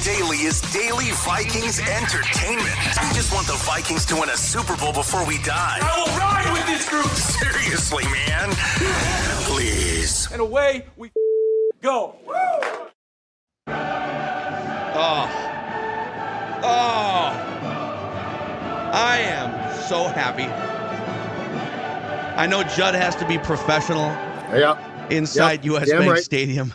Daily is daily Vikings entertainment. We just want the Vikings to win a Super Bowl before we die. I will ride with this group. Seriously, man. Please. And away we go. I am so happy. I know Judd has to be professional inside US Bank Stadium.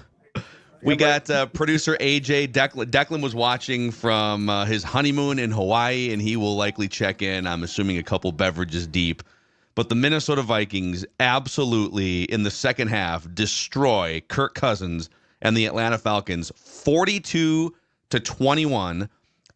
We got producer AJ. Declan was watching from his honeymoon in Hawaii, and he will likely check in, I'm assuming, a couple beverages deep. But the Minnesota Vikings absolutely, in the second half, destroy Kirk Cousins and the Atlanta Falcons 42-21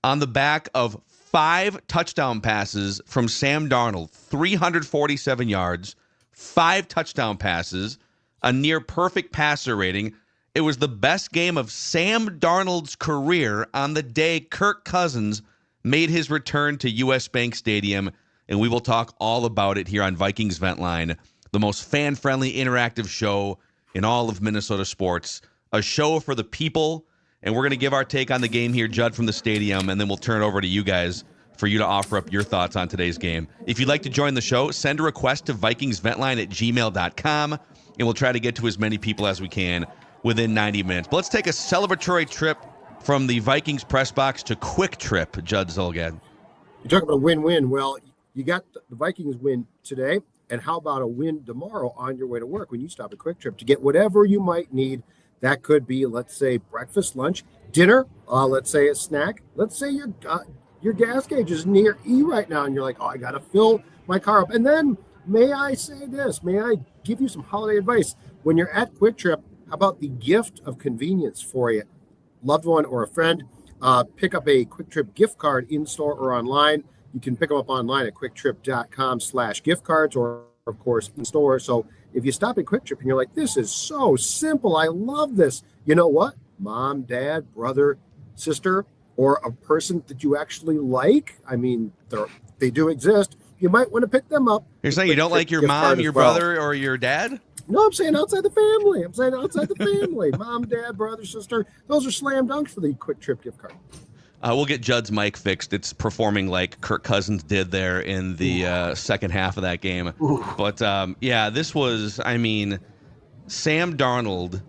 on the back of 5 touchdown passes from Sam Darnold, 347 yards, 5 touchdown passes, a near perfect passer rating. It was the best game of Sam Darnold's career on the day Kirk Cousins made his return to US Bank Stadium, and we will talk all about it here on Vikings Vent Line, the most fan-friendly interactive show in all of Minnesota sports, a show for the people, and we're going to give our take on the game here, Judd, from the stadium, and then we'll turn it over to you guys for you to offer up your thoughts on today's game. If you'd like to join the show, send a request to vikingsventline@gmail.com, and we'll try to get to as many people as we can within 90 minutes. But let's take a celebratory trip from the Vikings press box to Quick Trip, Judd Zulgad. You talk about a win-win. Well, you got the Vikings win today, and how about a win tomorrow on your way to work when you stop at Quick Trip to get whatever you might need. That could be, let's say, breakfast, lunch, dinner, let's say a snack. Let's say your gas gauge is near E right now, and you're like, oh, I got to fill my car up. And then may I say this? May I give you some holiday advice? When you're at Quick Trip, how about the gift of convenience for a loved one or a friend? Pick up a Quick Trip gift card in-store or online. You can pick them up online at quicktrip.com/gift cards or, of course, in-store. So if you stop at Quick Trip and you're like, this is so simple, I love this. You know what? Mom, dad, brother, sister, or a person that you actually like, I mean, they do exist. You might want to pick them up. You're saying you don't like your mom, your brother, or your dad? No, I'm saying outside the family. Mom, dad, brother, sister. Those are slam dunks for the Quick Trip gift card. We'll get Judd's mic fixed. It's performing like Kirk Cousins did there in the second half of that game. But, this was, Sam Darnold,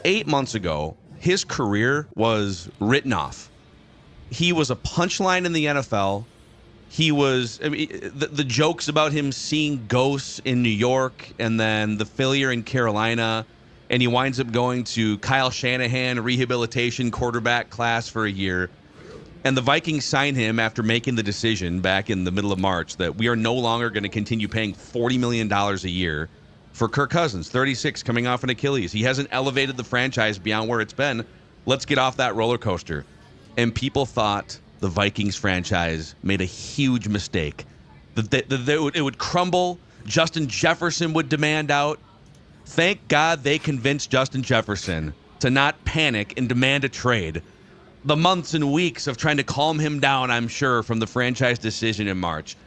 8 months ago, his career was written off. He was a punchline in the NFL. He was the jokes about him seeing ghosts in New York and then the failure in Carolina, and he winds up going to Kyle Shanahan rehabilitation quarterback class for a year. And the Vikings signed him after making the decision back in the middle of March that we are no longer going to continue paying $40 million a year for Kirk Cousins, 36, coming off an Achilles. He hasn't elevated the franchise beyond where it's been. Let's get off that roller coaster. And people thought the Vikings franchise made a huge mistake. It would crumble. Justin Jefferson would demand out. Thank God they convinced Justin Jefferson to not panic and demand a trade. The months and weeks of trying to calm him down, I'm sure, from the franchise decision in March.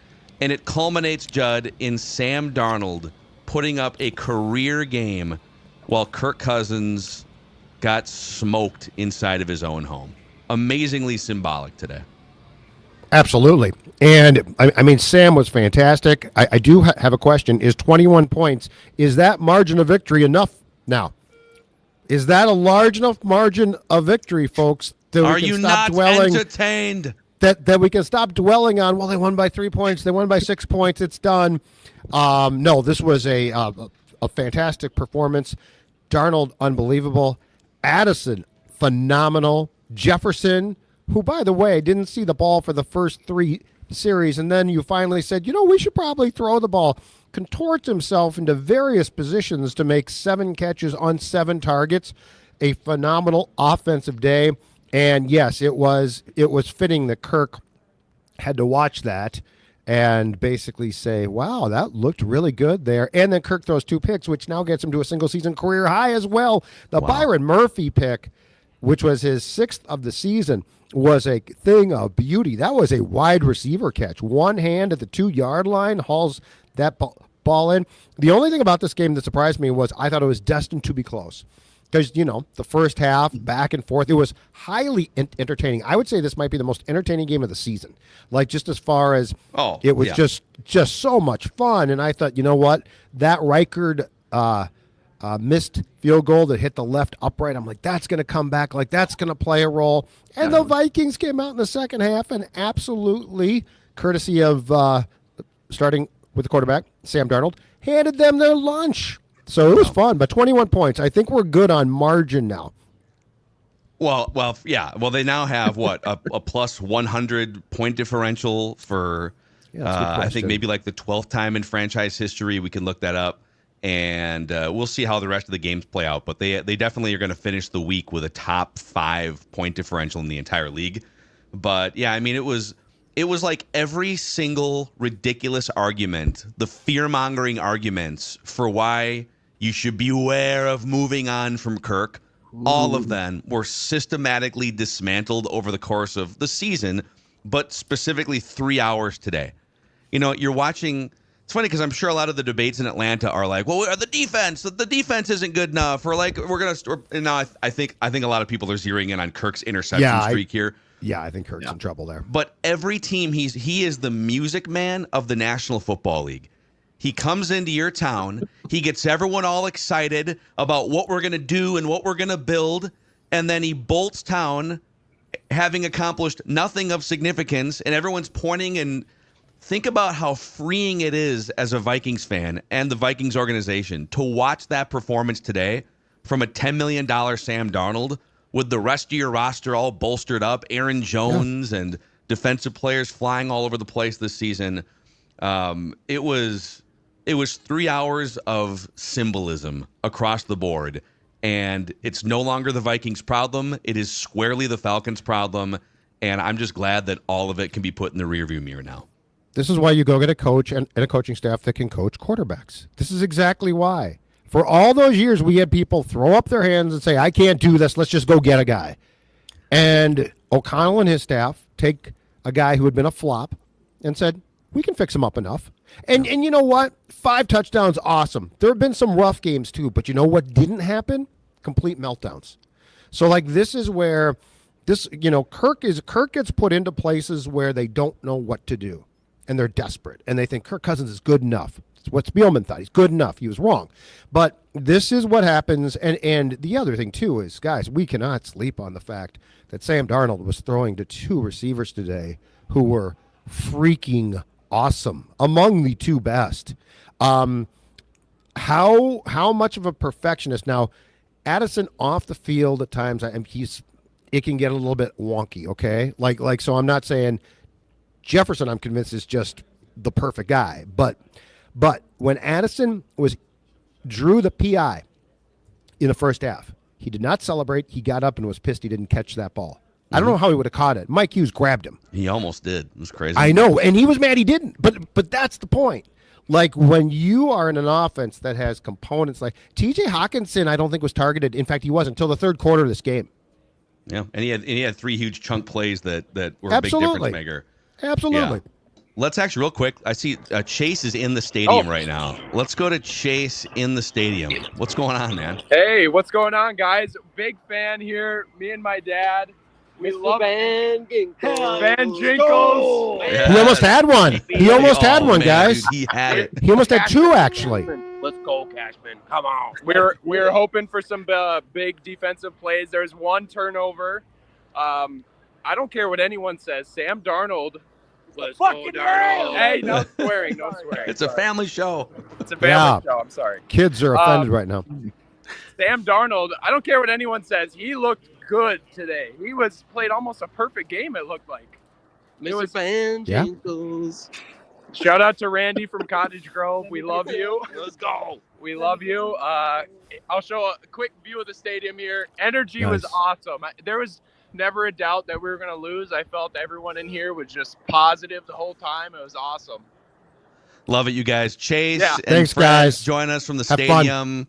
And it culminates, Judd, in Sam Darnold putting up a career game while Kirk Cousins got smoked inside of his own home. Amazingly symbolic today. Absolutely. And, Sam was fantastic. I do have a question. Is 21 points, is that margin of victory enough now? Is that a large enough margin of victory, folks, that we can stop dwelling? Entertained? That we can stop dwelling on, well, they won by 3 points, they won by 6 points, it's done. No, this was a fantastic performance. Darnold, unbelievable. Addison, phenomenal. Jefferson, who, by the way, didn't see the ball for the first 3 series, and then you finally said, we should probably throw the ball, contorts himself into various positions to make 7 catches on 7 targets. A phenomenal offensive day. And yes, it was fitting that Kirk had to watch that and basically say, wow, that looked really good there. And then Kirk throws 2 picks, which now gets him to a single-season career high as well. The Byron Murphy pick, which was his 6th of the season, was a thing of beauty. That was a wide receiver catch. One hand at the 2-yard line, hauls that ball in. The only thing about this game that surprised me was I thought it was destined to be close. because, the first half, back and forth, it was highly entertaining. I would say this might be the most entertaining game of the season. Like, just as far as it was just so much fun. And I thought, you know what? That Reichard missed field goal that hit the left upright. I'm like, that's going to come back. Like, that's going to play a role. And the Vikings came out in the second half and absolutely, courtesy of starting with the quarterback, Sam Darnold, handed them their lunch. So it was fun, but 21 points. I think we're good on margin now. Well, yeah. Well, they now have a plus 100 point differential for I think maybe like the 12th time in franchise history. We can look that up, and we'll see how the rest of the games play out. But they definitely are going to finish the week with a top 5 point differential in the entire league. But yeah, I mean, it was like every single ridiculous argument, the fear-mongering arguments for why you should beware of moving on from Kirk. All of them were systematically dismantled over the course of the season, but specifically 3 hours today. You're watching. It's funny because I'm sure a lot of the debates in Atlanta are like, well, the defense isn't good enough. Or like, we're going to. And now I think a lot of people are zeroing in on Kirk's interception streak here. Yeah, I think Kirk's in trouble there. But every team, he is the music man of the National Football League. He comes into your town. He gets everyone all excited about what we're going to do and what we're going to build. And then he bolts town, having accomplished nothing of significance. And everyone's pointing. And think about how freeing it is as a Vikings fan and the Vikings organization to watch that performance today from a $10 million Sam Darnold with the rest of your roster all bolstered up, Aaron Jones and defensive players flying all over the place this season. It was 3 hours of symbolism across the board, and it's no longer the Vikings' problem. It is squarely the Falcons' problem, and I'm just glad that all of it can be put in the rearview mirror now. This is why you go get a coach and a coaching staff that can coach quarterbacks. This is exactly why. For all those years, we had people throw up their hands and say, I can't do this. Let's just go get a guy. And O'Connell and his staff take a guy who had been a flop and said, we can fix him up enough. And you know what? 5 touchdowns, awesome. There have been some rough games too, but you know what didn't happen? Complete meltdowns. So like this is where Kirk gets put into places where they don't know what to do. And they're desperate. And they think Kirk Cousins is good enough. It's what Spielman thought. He's good enough. He was wrong. But this is what happens. And the other thing too is, guys, we cannot sleep on the fact that Sam Darnold was throwing to 2 receivers today who were freaking awesome, among the 2 best. How much of a perfectionist now? Addison off the field at times, it can get a little bit wonky. Okay, like so. I'm not saying Jefferson, I'm convinced, is just the perfect guy, but when Addison drew the PI in the first half, he did not celebrate. He got up and was pissed he didn't catch that ball. I don't know how he would have caught it. Mike Hughes grabbed him. He almost did. It was crazy. I know, and he was mad he didn't. But that's the point. Like when you are in an offense that has components like T.J. Hawkinson, I don't think was targeted. In fact, he wasn't until the third quarter of this game. Yeah, and he had 3 huge chunk plays that were a big difference maker. Absolutely. Yeah. Let's actually, real quick, I see Chase is in the stadium right now. Let's go to Chase in the stadium. What's going on, man? Hey, what's going on, guys? Big fan here. Me and my dad. We love Van Ginkles. Van Ginkles. Yes. He almost had one. He almost had one, man, guys. Dude, he had it. He almost had 2, actually. Let's go, Cashman. Come on. We're hoping for some big defensive plays. There's 1 turnover. I don't care what anyone says. Sam Darnold. Let's go, Darnold. Hey, no swearing, no swearing. It's a family show. It's a family show. I'm sorry. Kids are offended right now. Sam Darnold, I don't care what anyone says. He looked good today. He played almost a perfect game, it looked like. Mr. Van Ginkles. Shout out to Randy from Cottage Grove. We love you. Let's go. We love you. I'll show a quick view of the stadium here. Energy was awesome. There was never a doubt that we were going to lose. I felt everyone in here was just positive the whole time. It was awesome. Love it, you guys. Chase and Thanks, Fred, guys. Join us from the Have stadium. Fun.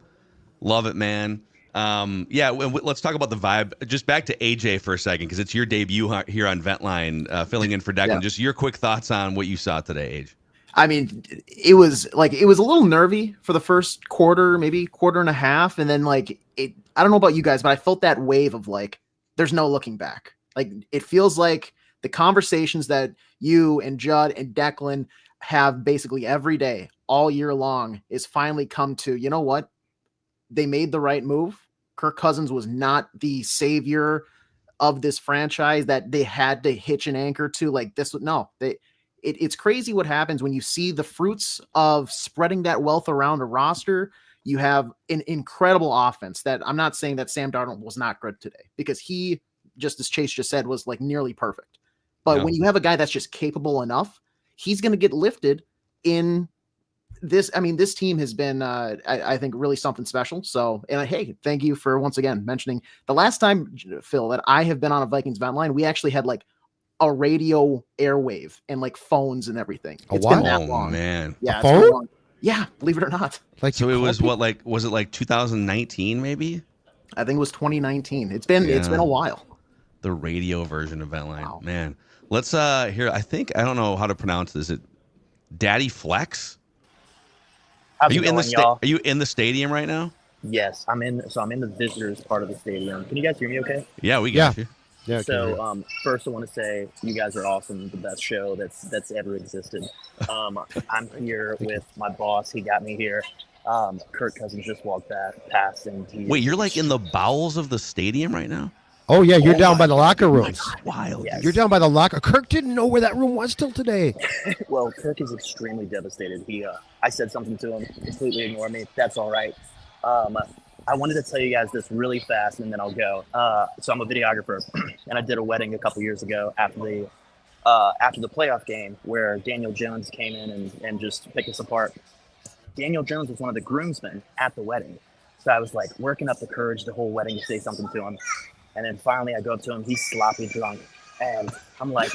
Love it, man. Let's talk about the vibe. Just back to AJ for a second, because it's your debut here on Ventline, filling in for Declan. Yeah. Just your quick thoughts on what you saw today, AJ. I mean, it was a little nervy for the first quarter, maybe quarter and a half. And then like I don't know about you guys, but I felt that wave of like, there's no looking back. Like it feels like the conversations that you and Judd and Declan have basically every day, all year long, is finally come to, you know what? They made the right move. Kirk Cousins was not the savior of this franchise that they had to hitch an anchor to. Like this, no, it's crazy what happens when you see the fruits of spreading that wealth around a roster. You have an incredible offense that I'm not saying that Sam Darnold was not good today, because he, just as Chase just said, was like nearly perfect. But when you have a guy that's just capable enough, he's going to get lifted in this. I mean, this team has been, I think, really something special. So, and hey, thank you for once again mentioning the last time, Phil, that I have been on a Vikings vent line. We actually had like a radio airwave and like phones and everything. It's been that long. Man. Yeah. It's been long. Yeah. Believe it or not. Like, so it was what, like, was it like 2019 maybe? I think it was 2019. It's been a while. The radio version of Ventline. Wow. Man. Let's hear, I don't know how to pronounce this. It Daddy Flex? Are you in the stadium right now? Yes, I'm in the visitors part of the stadium. Can you guys hear me okay? Yeah, we got you. Yeah. So first I want to say you guys are awesome, the best show that's ever existed. I'm here with my boss. He got me here. Kirk Cousins just walked past and wait, you're like in the bowels of the stadium right now? Oh yeah, you're down by the locker rooms. Wild. Yes. You're down by the locker. Kirk didn't know where that room was till today. Well, Kirk is extremely devastated. I said something to him, completely ignored me. That's all right. I wanted to tell you guys this really fast, and then I'll go. So I'm a videographer, and I did a wedding a couple years ago after the playoff game where Daniel Jones came in and just picked us apart. Daniel Jones was one of the groomsmen at the wedding, so I was like working up the courage the whole wedding to say something to him. And then finally I go up to him, he's sloppy drunk. And I'm like,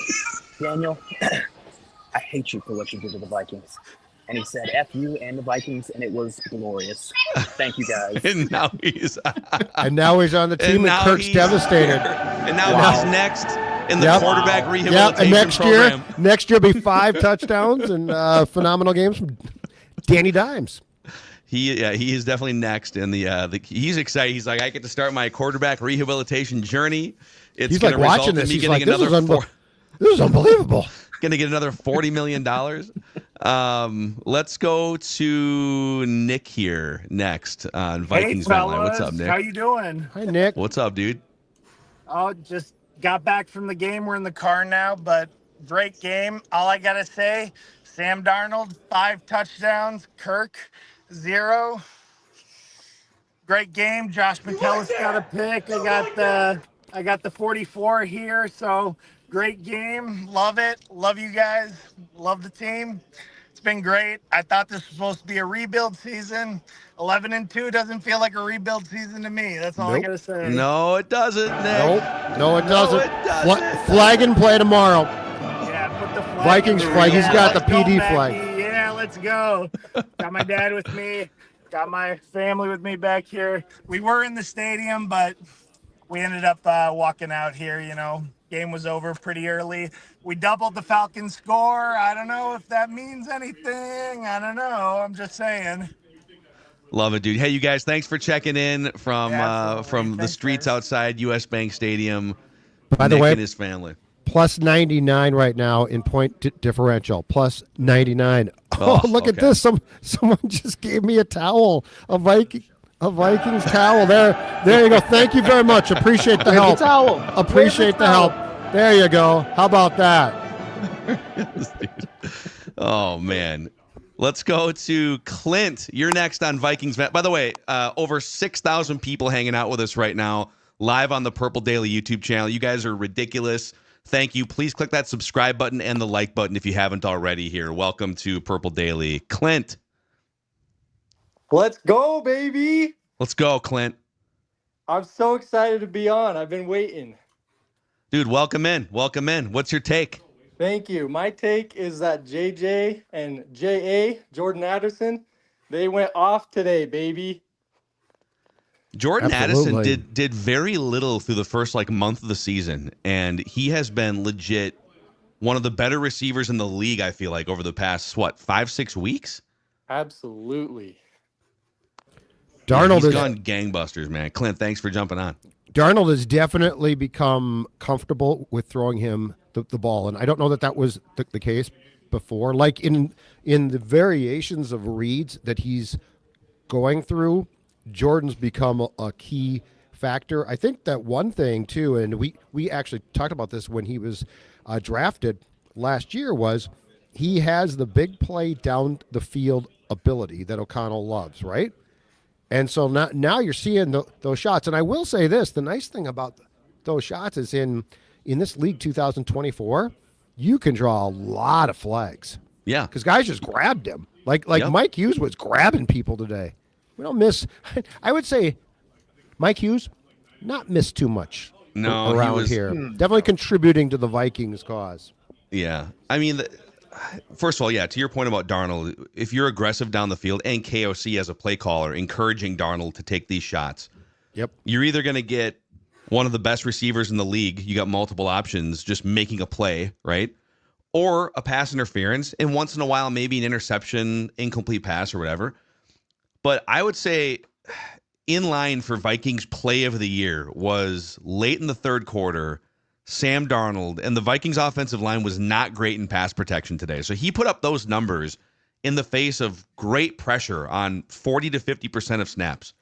Daniel, I hate you for what you did to the Vikings. And he said, F you and the Vikings, and it was glorious. Thank you guys. And now he's on the team, and Kirk's devastated. And now he's next in the quarterback rehabilitation and next year will be 5 touchdowns and phenomenal games from Danny Dimes. He is definitely next in he's excited. He's like, I get to start my quarterback rehabilitation journey. It's he's like watching this. He's like, this is unbelievable. Going to get another $40 million. Let's go to Nick here next on Vikings Ventline. What's up, Nick? How you doing? Hi, Nick. What's up, dude? Oh, just got back from the game. We're in the car now, but great game. All I got to say, Sam Darnold, 5 touchdowns. Kirk, 0. Great game. Josh McKellis got a pick. I got the 44 here. So great game. Love it. Love you guys. Love the team. It's been great. I thought this was supposed to be a rebuild season. 11-2 doesn't feel like a rebuild season to me. That's all I gotta say. No, it doesn't, Nick. No, it doesn't. Flag and play tomorrow. Yeah, put the flag. Vikings flag. He's got the PD flag. Yeah, let's go. Got my dad with me. Got my family with me back here. We were in the stadium, but we ended up walking out here, Game was over pretty early. We doubled the Falcons score. I don't know if that means anything. I don't know. I'm just saying. Love it, dude. Hey, you guys, thanks for checking in from the streets outside US Bank Stadium. By the way, and his family. Plus 99 right now in point differential. Plus 99. Oh, look at this. Someone just gave me a towel. A Vikings towel. There you go. Thank you very much. Appreciate the help. Appreciate the help. There you go. How about that? Oh, man. Let's go to Clint. You're next on Vikings. By the way, over 6,000 people hanging out with us right now, live on the Purple Daily YouTube channel. You guys are ridiculous. Thank you. Please click that subscribe button and the like button if you haven't already here. Welcome to Purple Daily. Clint. Let's go, baby. Let's go, Clint. I'm so excited to be on. I've been waiting. Dude, welcome in. Welcome in. What's your take? Thank you. My take is that JJ and JA, Jordan Addison, they went off today, baby. Jordan Addison did very little through the first month of the season, and he has been legit one of the better receivers in the league, I feel like, over the past, 5-6 weeks? Absolutely. Darnold He's gone gangbusters, man. Clint, thanks for jumping on. Darnold has definitely become comfortable with throwing him the ball, and I don't know that was the case before. Like in the variations of reads that he's going through, Jordan's become a key factor. I think that one thing too, and we actually talked about this when he was drafted last year, was he has the big play down the field ability that O'Connell loves, right? And so now you're seeing those shots. And I will say this, the nice thing about those shots is in this league 2024, you can draw a lot of flags. Yeah. Because guys just grabbed him. Like Yep. Mike Hughes was grabbing people today. We don't miss. I would say Mike Hughes, not missed too much around here. Definitely contributing to the Vikings' cause. Yeah. I mean, first of all, yeah, to your point about Darnold, if you're aggressive down the field and KOC as a play caller encouraging Darnold to take these shots, yep, you're either going to get one of the best receivers in the league, you got multiple options, just making a play, right? Or a pass interference, and once in a while, maybe an interception, incomplete pass, or whatever. But I would say in line for Vikings play of the year was late in the third quarter, Sam Darnold, and the Vikings offensive line was not great in pass protection today. So he put up those numbers in the face of great pressure on 40 to 50% of snaps.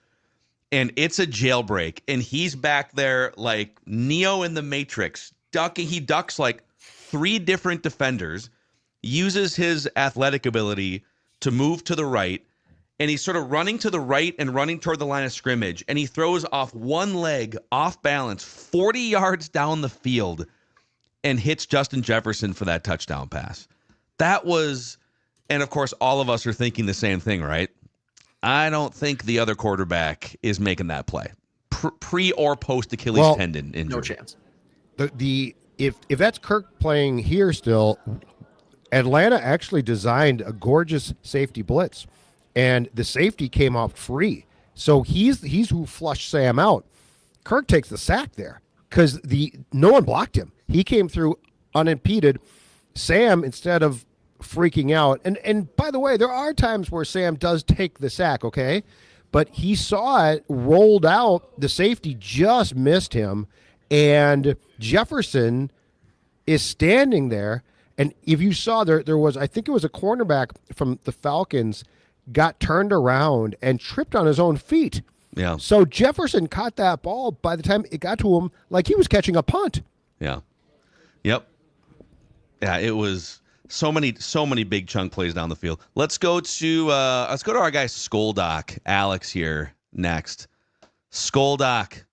And it's a jailbreak. And he's back there like Neo in the Matrix, ducking. He ducks like 3 different defenders, uses his athletic ability to move to the right, and he's sort of running to the right and running toward the line of scrimmage, and he throws off one leg, off balance, 40 yards down the field, and hits Justin Jefferson for that touchdown pass. That was, and of course, all of us are thinking the same thing, right? I don't think the other quarterback is making that play. Pre or post Achilles tendon injury. No chance. If that's Kirk playing here still, Atlanta actually designed a gorgeous safety blitz, and the safety came off free. So he's who flushed Sam out. Kirk takes the sack there because no one blocked him. He came through unimpeded. Sam, instead of freaking out, and by the way, there are times where Sam does take the sack, okay? But he saw it rolled out. The safety just missed him, and Jefferson is standing there. And if you saw there was, I think it was a cornerback from the Falcons, got turned around and tripped on his own feet. Yeah. So Jefferson caught that ball by the time it got to him like he was catching a punt. Yeah. Yep. Yeah, it was so many big chunk plays down the field. Let's go to our guy Skoldock, Alex here next. Skoldock,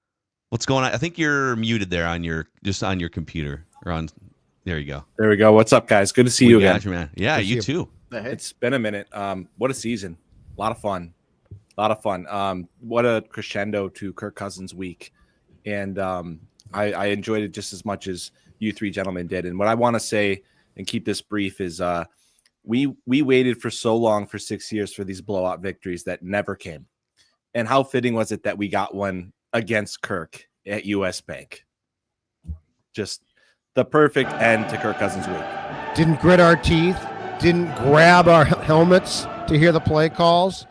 what's going on? I think you're muted there on your computer or on. There you go. There we go. What's up, guys? Good to see you again. You, man. Yeah, you too. It's been a minute. What a season. A lot of fun. What a crescendo to Kirk Cousins week. And I enjoyed it just as much as you three gentlemen did. And what I want to say, and keep this brief, is we waited for so long, for 6 years, for these blowout victories that never came. And how fitting was it that we got one against Kirk at US Bank? Just the perfect end to Kirk Cousins week. Didn't grit our teeth. Didn't grab our helmets to hear the play calls.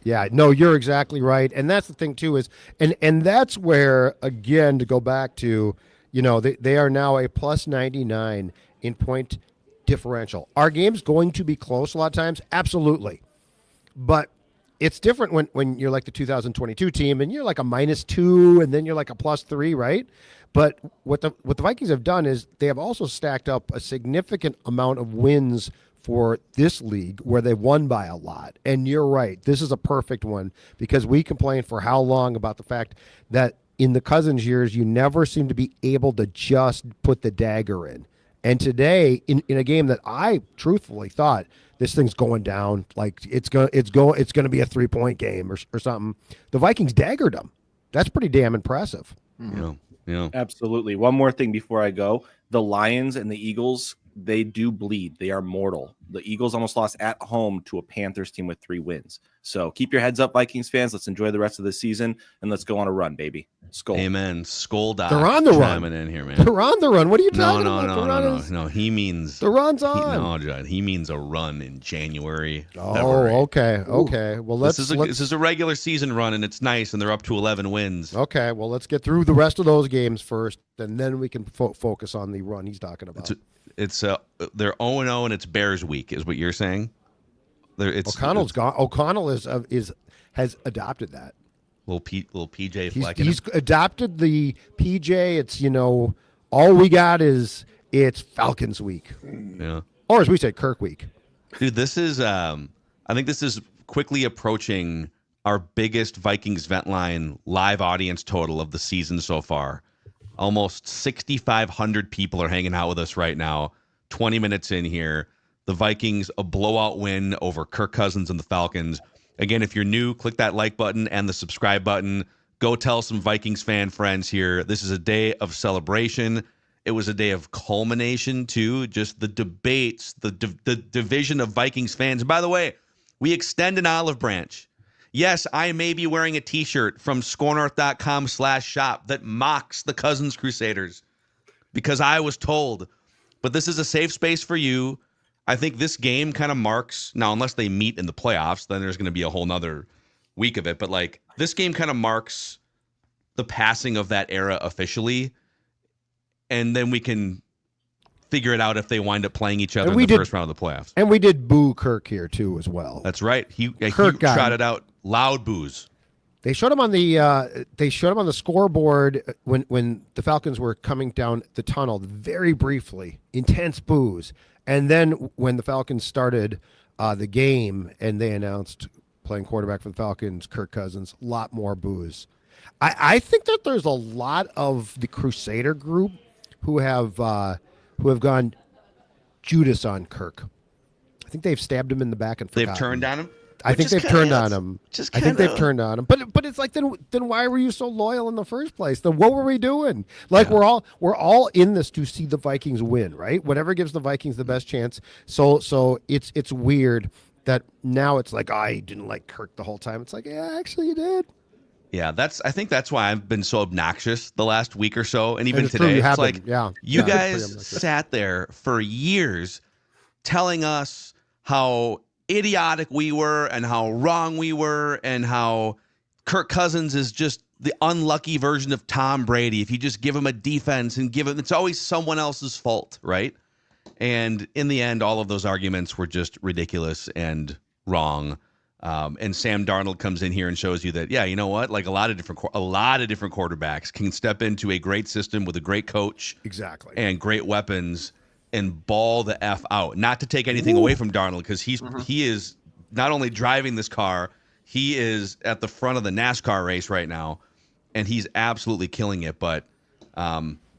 Yeah, no, you're exactly right. And that's the thing, too, is, and that's where, again, to go back to, they are now a plus 99 in point differential. Our game's going to be close a lot of times, absolutely. But it's different when you're like the 2022 team and you're like a -2 and then you're like a +3, right? But what the Vikings have done is they have also stacked up a significant amount of wins for this league where they won by a lot. And you're right. This is a perfect one because we complained for how long about the fact that in the Cousins years, you never seem to be able to just put the dagger in. And today, in a game that I truthfully thought this thing's going down, like it's going to be a 3-point game or something, the Vikings daggered them. That's pretty damn impressive. Yeah. Absolutely. One more thing before I go. The Lions and the Eagles they do bleed. They are mortal. The Eagles almost lost at home to a Panthers team with 3 wins. So keep your heads up, Vikings fans. Let's enjoy the rest of the season, and let's go on a run, baby. Skol. Amen. Skol Doc. They're on the run. In here, man. They're on the run. What are you talking about? No. He means the run's on. No, Judd. He means a run in January. Oh, February. Okay. Well, this is a regular season run, and it's nice, and they're up to 11 wins. Okay. Well, let's get through the rest of those games first, and then we can focus on the run he's talking about. They're 0-0, and it's Bears week, is what you're saying. O'Connell's gone. O'Connell has adopted that. Little PJ Fleck. He's adopted the PJ. It's all we got is it's Falcons week. Yeah. Or as we say, Kirk week. Dude, this is I think this is quickly approaching our biggest Vikings Vent Line live audience total of the season so far. Almost 6,500 people are hanging out with us right now. 20 minutes in here. The Vikings, a blowout win over Kirk Cousins and the Falcons. Again, if you're new, click that like button and the subscribe button. Go tell some Vikings fan friends here. This is a day of celebration. It was a day of culmination, too. Just the debates, the division of Vikings fans. And by the way, we extend an olive branch. Yes, I may be wearing a T-shirt from scorenorth.com/shop that mocks the Cousins Crusaders because I was told. But this is a safe space for you. I think this game kind of marks, now unless they meet in the playoffs, then there's going to be a whole nother week of it. But like this game kind of marks the passing of that era officially. And then we can figure it out if they wind up playing each other in the first round of the playoffs. And we did boo Kirk here too as well. That's right. He shouted out loud boos. They showed him on the scoreboard when the Falcons were coming down the tunnel very briefly, intense boos. And then when the Falcons started the game and they announced playing quarterback for the Falcons, Kirk Cousins, a lot more boos. I think that there's a lot of the Crusader group who have gone Judas on Kirk. I think they've stabbed him in the back and forgotten. They've turned on him? I think they've turned on him. I think they've turned on him. But it's like then why were you so loyal in the first place? Then what were we doing? Like we're all in this to see the Vikings win, right? Whatever gives the Vikings the best chance. So it's weird that now it's like I didn't like Kirk the whole time. It's like, yeah, actually you did. Yeah, I think that's why I've been so obnoxious the last week or so, and even today. It's like you guys sat there for years telling us how idiotic we were and how wrong we were and how Kirk Cousins is just the unlucky version of Tom Brady. If you just give him a defense and it's always someone else's fault, right? And in the end, all of those arguments were just ridiculous and wrong. And Sam Darnold comes in here and shows you that, yeah, you know what? Like a lot of different quarterbacks can step into a great system with a great coach, exactly, and great weapons and ball the F out. Not to take anything away from Darnold, because he is not only driving this car, he is at the front of the NASCAR race right now, and he's absolutely killing it. But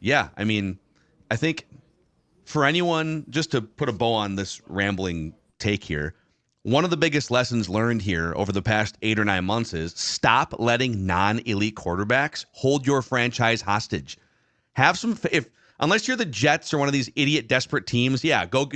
yeah, I mean, I think for anyone, just to put a bow on this rambling take here, one of the biggest lessons learned here over the past 8 or 9 months is stop letting non-elite quarterbacks hold your franchise hostage. Have some, unless you're the Jets or one of these idiot desperate teams, yeah, go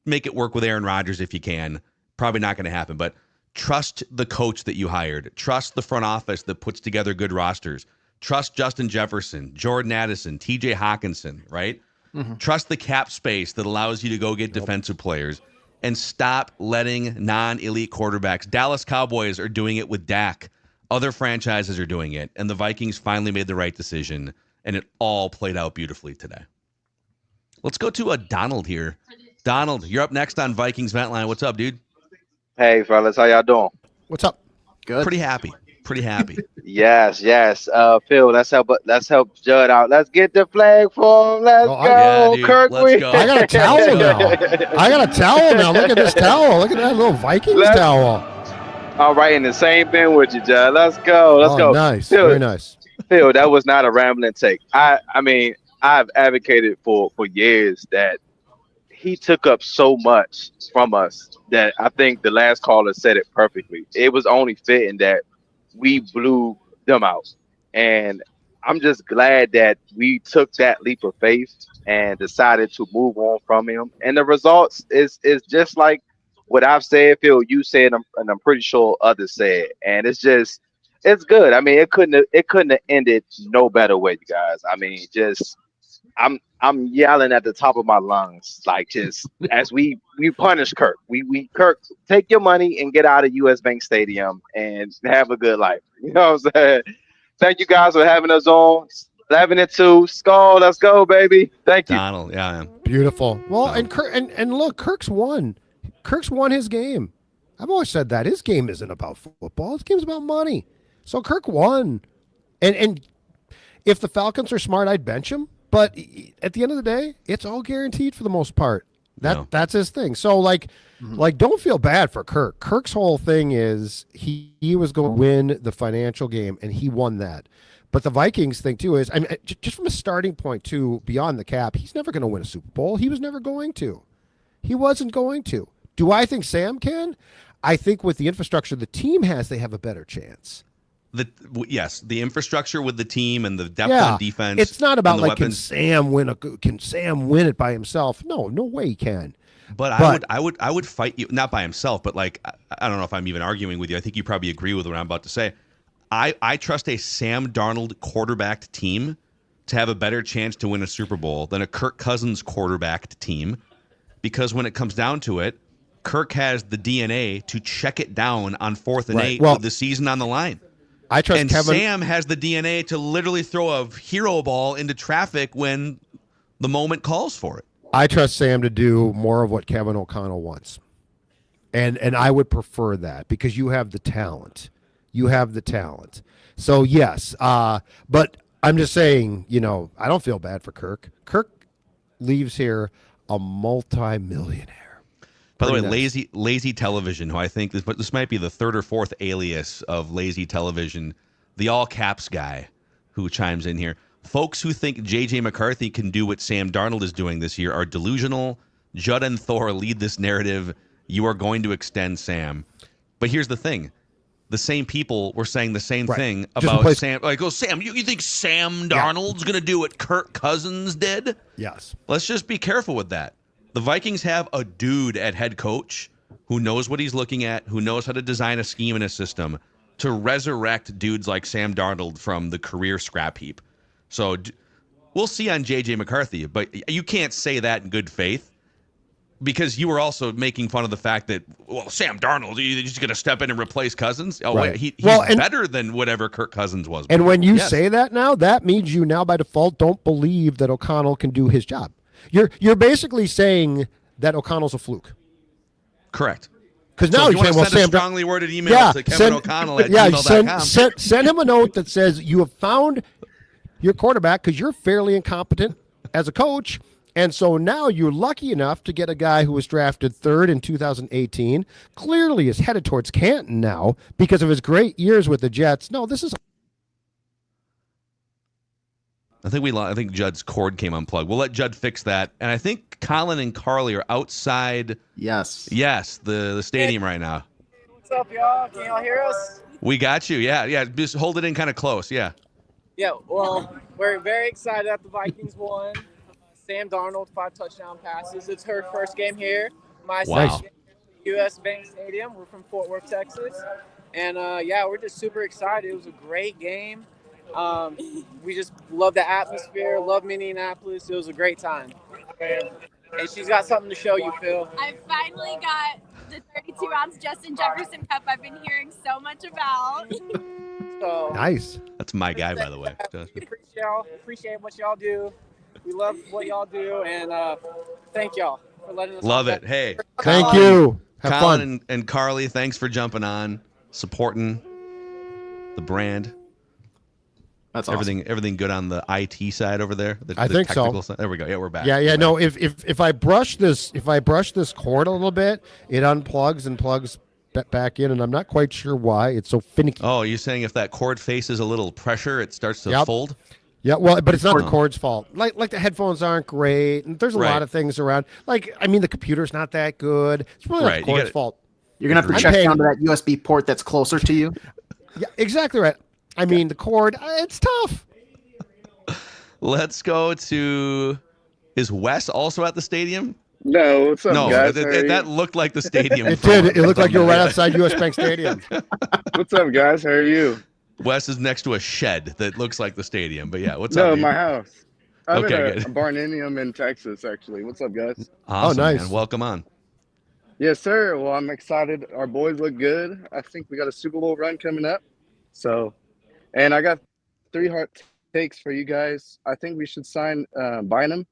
make it work with Aaron Rodgers if you can. Probably not going to happen, but trust the coach that you hired. Trust the front office that puts together good rosters. Trust Justin Jefferson, Jordan Addison, TJ Hawkinson, right? Mm-hmm. Trust the cap space that allows you to go get defensive players. And stop letting non-elite quarterbacks. Dallas Cowboys are doing it with Dak. Other franchises are doing it. And the Vikings finally made the right decision. And it all played out beautifully today. Let's go to Donald here. Donald, you're up next on Vikings Vent Line. What's up, dude? Hey, fellas. How y'all doing? What's up? Good. Pretty happy. Yes. Phil, let's help Judd out. Let's get the flag for him. Let's go, yeah, dude. Kirk. Let's go. I got a towel now. Look at this towel. Look at that little Vikings towel. All right, in the same bin with you, Judd. Let's go. Let's go. Nice. Phil, very nice. Phil, that was not a rambling take. I mean, I've advocated for years that he took up so much from us that I think the last caller said it perfectly. It was only fitting that we blew them out. And I'm just glad that we took that leap of faith and decided to move on from him. And the results is just like what I've said, Phil, you said, and I'm pretty sure others said. And it's good. I mean, it couldn't have ended no better way, you guys. I mean, just I'm yelling at the top of my lungs, like just as we punish Kirk. We Kirk, take your money and get out of US Bank Stadium and have a good life. You know what I'm saying? Thank you guys for having us on. 11-2. Skull, let's go, baby. Thank you. Donald, yeah, man. Beautiful. Well, and look, Kirk's won. Kirk's won his game. I've always said that his game isn't about football. His game's about money. So Kirk won. And if the Falcons are smart, I'd bench him. But at the end of the day, it's all guaranteed for the most part. That's his thing. So like don't feel bad for Kirk. Kirk's whole thing is he was going to win the financial game, and he won that. But the Vikings thing too is, I mean, just from a starting point to beyond the cap, he's never going to win a Super Bowl. He was never going to. He wasn't going to. Do I think Sam can? I think with the infrastructure the team has, they have a better chance. Yes, the infrastructure with the team and the depth on defense. It's not about like weapons. Can Sam win it by himself? No way he can. But I would fight you, not by himself, but like I don't know if I'm even arguing with you. I think you probably agree with what I'm about to say. I trust a Sam Darnold quarterbacked team to have a better chance to win a Super Bowl than a Kirk Cousins quarterbacked team, because when it comes down to it, Kirk has the DNA to check it down on 4th and 8 with the season on the line. I trust and Kevin. Sam has the DNA to literally throw a hero ball into traffic when the moment calls for it. I trust Sam to do more of what Kevin O'Connell wants. And I would prefer that because you have the talent. You have the talent. So, yes. But I'm just saying, I don't feel bad for Kirk. Kirk leaves here a multi-millionaire. By the way, lazy television, who I think this might be the 3rd or 4th alias of lazy television, the all caps guy who chimes in here. Folks who think J.J. McCarthy can do what Sam Darnold is doing this year are delusional. Judd and Thor lead this narrative. You are going to extend Sam. But here's the thing. The same people were saying the same thing about Sam. Like, Sam, you think Sam Darnold's going to do what Kirk Cousins did? Yes. Let's just be careful with that. The Vikings have a dude at head coach who knows what he's looking at, who knows how to design a scheme and a system to resurrect dudes like Sam Darnold from the career scrap heap. So we'll see on J.J. McCarthy, but you can't say that in good faith because you were also making fun of the fact that, Sam Darnold, he's just going to step in and replace Cousins. Oh, wait, he's better than whatever Kirk Cousins was. And when you say that now, that means you now by default don't believe that O'Connell can do his job. You're basically saying that O'Connell's a fluke. Correct. Because now you're saying, send a strongly worded email to Kevin O'Connell at gmail.com. Send him a note that says you have found your quarterback because you're fairly incompetent as a coach. And so now you're lucky enough to get a guy who was drafted 3rd in 2018, clearly is headed towards Canton now because of his great years with the Jets. No, this is... I think Judd's cord came unplugged. We'll let Judd fix that. And I think Colin and Carly are outside. Yes, the stadium right now. What's up, y'all? Can y'all hear us? We got you. Yeah. Just hold it in kind of close. Yeah. Yeah, well, we're very excited that the Vikings won. Sam Darnold, 5 touchdown passes. It's her first game here. My second game at US Bank Stadium. We're from Fort Worth, Texas. And, we're just super excited. It was a great game. We just love the atmosphere, love Minneapolis. It was a great time. And she's got something to show you, Phil. I finally got the 32-ounce Justin Jefferson cup I've been hearing so much about. So, nice. That's my guy, by the way. We appreciate what y'all do. We love what y'all do, and thank y'all for letting us. Love it. Hey, thank you. Have Colin fun. And Carly, thanks for jumping on, supporting the brand. That's awesome. Everything good on the IT side over there? I think so. Side? There we go. Yeah, we're back. Yeah. No, if I brush this cord a little bit, it unplugs and plugs back in, and I'm not quite sure why it's so finicky. Oh, you're saying if that cord faces a little pressure, it starts to fold? Yeah, well, but it's not the cord's fault. Like the headphones aren't great, and there's a lot of things around. The computer's not that good. It's really not the cord's fault. You're gonna have to check down to that USB port that's closer to you. Yeah, exactly right. The cord, it's tough. Let's go to. Is Wes also at the stadium? No, what's up, guys? That looked like the stadium. It did. It looked like you were right outside U.S. Bank Stadium. What's up, guys? How are you? Wes is next to a shed that looks like the stadium. But yeah, what's no, up? No, dude? my house. I'm okay, in good. a Barninium in Texas, actually. What's up, guys? Awesome, nice. man. Welcome on. Yes, sir. Well, I'm excited. Our boys look good. I think we got a Super Bowl run coming up. So, and I got 3 hot takes for you guys. I think we should sign Bynum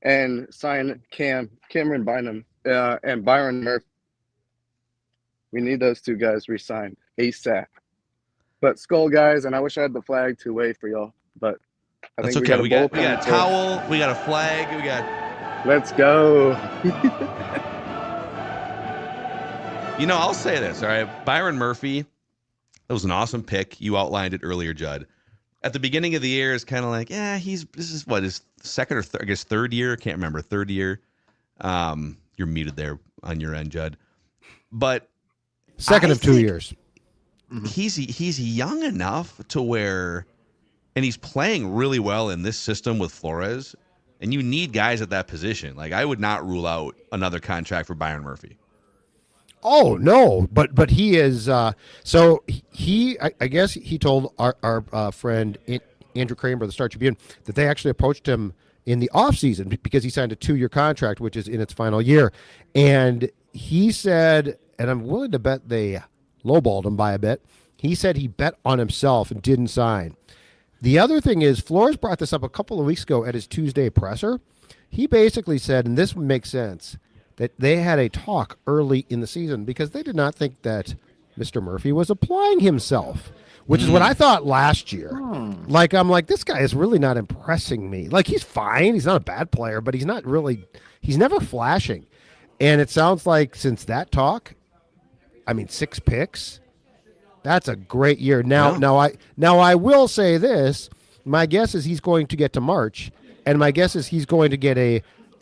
and sign Cameron Bynum and Byron Murphy. We need those 2 guys re-signed ASAP. But Skull, guys, and I wish I had the flag to wave for y'all, but I That's think okay. we got a towel. We got a flag. We got. Let's go. I'll say this. All right, Byron Murphy. That was an awesome pick. You outlined it earlier, Judd. At the beginning of the year, it's kind of like, this is what his second or third year. Can't remember. Third year. You're muted there on your end, Judd. But second of 2 years. He's young enough to where, and he's playing really well in this system with Flores. And you need guys at that position. Like, I would not rule out another contract for Byron Murphy. Oh no, but he is. So I guess he told our friend Andrew Kramer, the Star Tribune, that they actually approached him in the offseason because he signed a 2-year contract, which is in its final year, and he said, and I'm willing to bet they lowballed him by a bit. He said he bet on himself and didn't sign. The other thing is, Flores brought this up a couple of weeks ago at his Tuesday presser. He basically said, and this makes sense, that they had a talk early in the season because they did not think that Mr. Murphy was applying himself, which is what I thought last year. Like, I'm like, this guy is really not impressing me. Like, he's fine. He's not a bad player, but he's never flashing. And it sounds like since that talk, 6 picks, that's a great year. Now I will say this. My guess is he's going to get to March, and my guess is he's going to get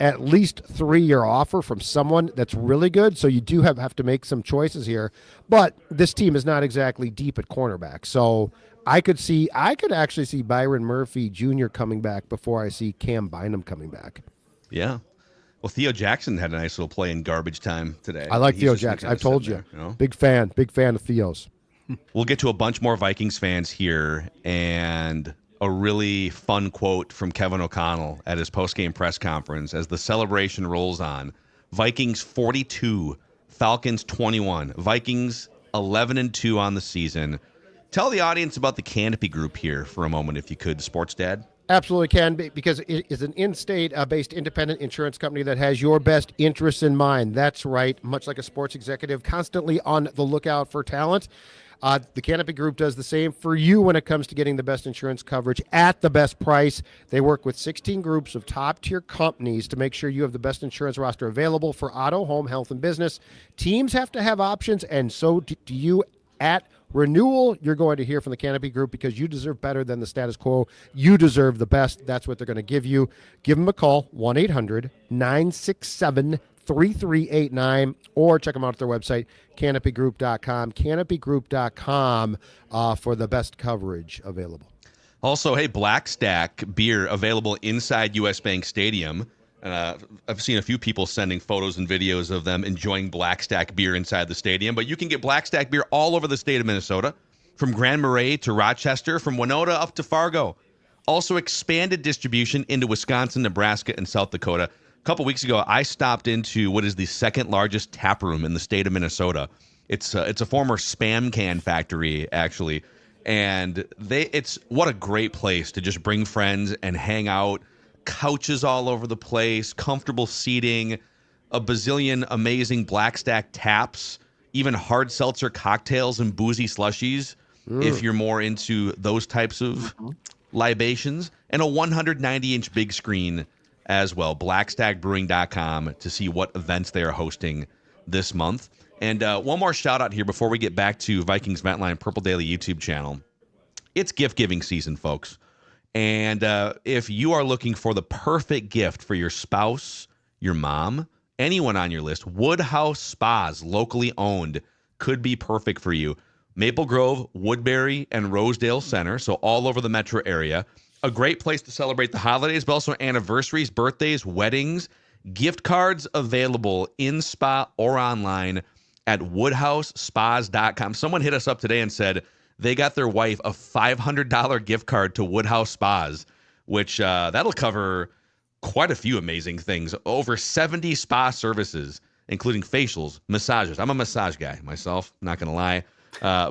at least 3-year offer from someone that's really good. So you do have to make some choices here. But this team is not exactly deep at cornerback. So I could actually see Byron Murphy Jr. coming back before I see Cam Bynum coming back. Yeah. Well, Theo Jackson had a nice little play in garbage time today. I like Theo Jackson. I've told you. Big fan of Theo's. We'll get to a bunch more Vikings fans here, and a really fun quote from Kevin O'Connell at his post-game press conference as the celebration rolls on. Vikings 42, Falcons 21. Vikings 11-2 on the season. Tell the audience about the Canopy Group here for a moment, if you could, Sports Dad. Absolutely can, because it is an in-state based independent insurance company that has your best interests in mind. That's right. Much like a sports executive, constantly on the lookout for talent. The Canopy Group does the same for you when it comes to getting the best insurance coverage at the best price. They work with 16 groups of top-tier companies to make sure you have the best insurance roster available for auto, home, health, and business. Teams have to have options, and so do you. At renewal, you're going to hear from the Canopy Group because you deserve better than the status quo. You deserve the best. That's what they're going to give you. Give them a call, 1-800-967-3389, or check them out at their website, canopygroup.com, canopygroup.com for the best coverage available. Also, hey, Black Stack beer available inside U.S. Bank Stadium. I've seen a few people sending photos and videos of them enjoying Black Stack beer inside the stadium, but you can get Black Stack beer all over the state of Minnesota, from Grand Marais to Rochester, from Winona up to Fargo. Also expanded distribution into Wisconsin, Nebraska, and South Dakota. A couple weeks ago, I stopped into what is the second largest tap room in the state of Minnesota. It's a former Spam can factory, actually, and it's what a great place to just bring friends and hang out. Couches all over the place, comfortable seating, a bazillion amazing Black Stack taps, even hard seltzer cocktails and boozy slushies if you're more into those types of libations, and a 190-inch big screen as well. BlackStackBrewing.com to see what events they are hosting this month. And one more shout out here before we get back to Vikings Ventline Purple Daily YouTube channel. It's gift giving season, folks. And if you are looking for the perfect gift for your spouse, your mom, anyone on your list, Woodhouse Spas, locally owned, could be perfect for you. Maple Grove, Woodbury, and Rosedale Center, so all over the metro area. A great place to celebrate the holidays, but also anniversaries, birthdays, weddings. Gift cards available in spa or online at woodhousespas.com. Someone hit us up today and said they got their wife a $500 gift card to Woodhouse Spas, which that'll cover quite a few amazing things. Over 70 spa services, including facials, massages. I'm a massage guy myself, not going to lie.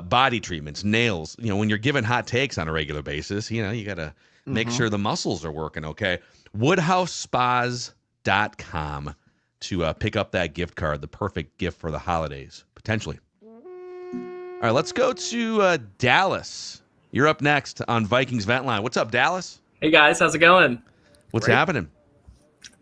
Body treatments, nails. You know, when you're giving hot takes on a regular basis, you know, you got to make sure the muscles are working okay. Woodhousespas.com to pick up that gift card, the perfect gift for the holidays, potentially. All right, let's go to Dallas. You're up next on Vikings Vent Line. What's up, Dallas? Hey, guys. How's it going? What's happening?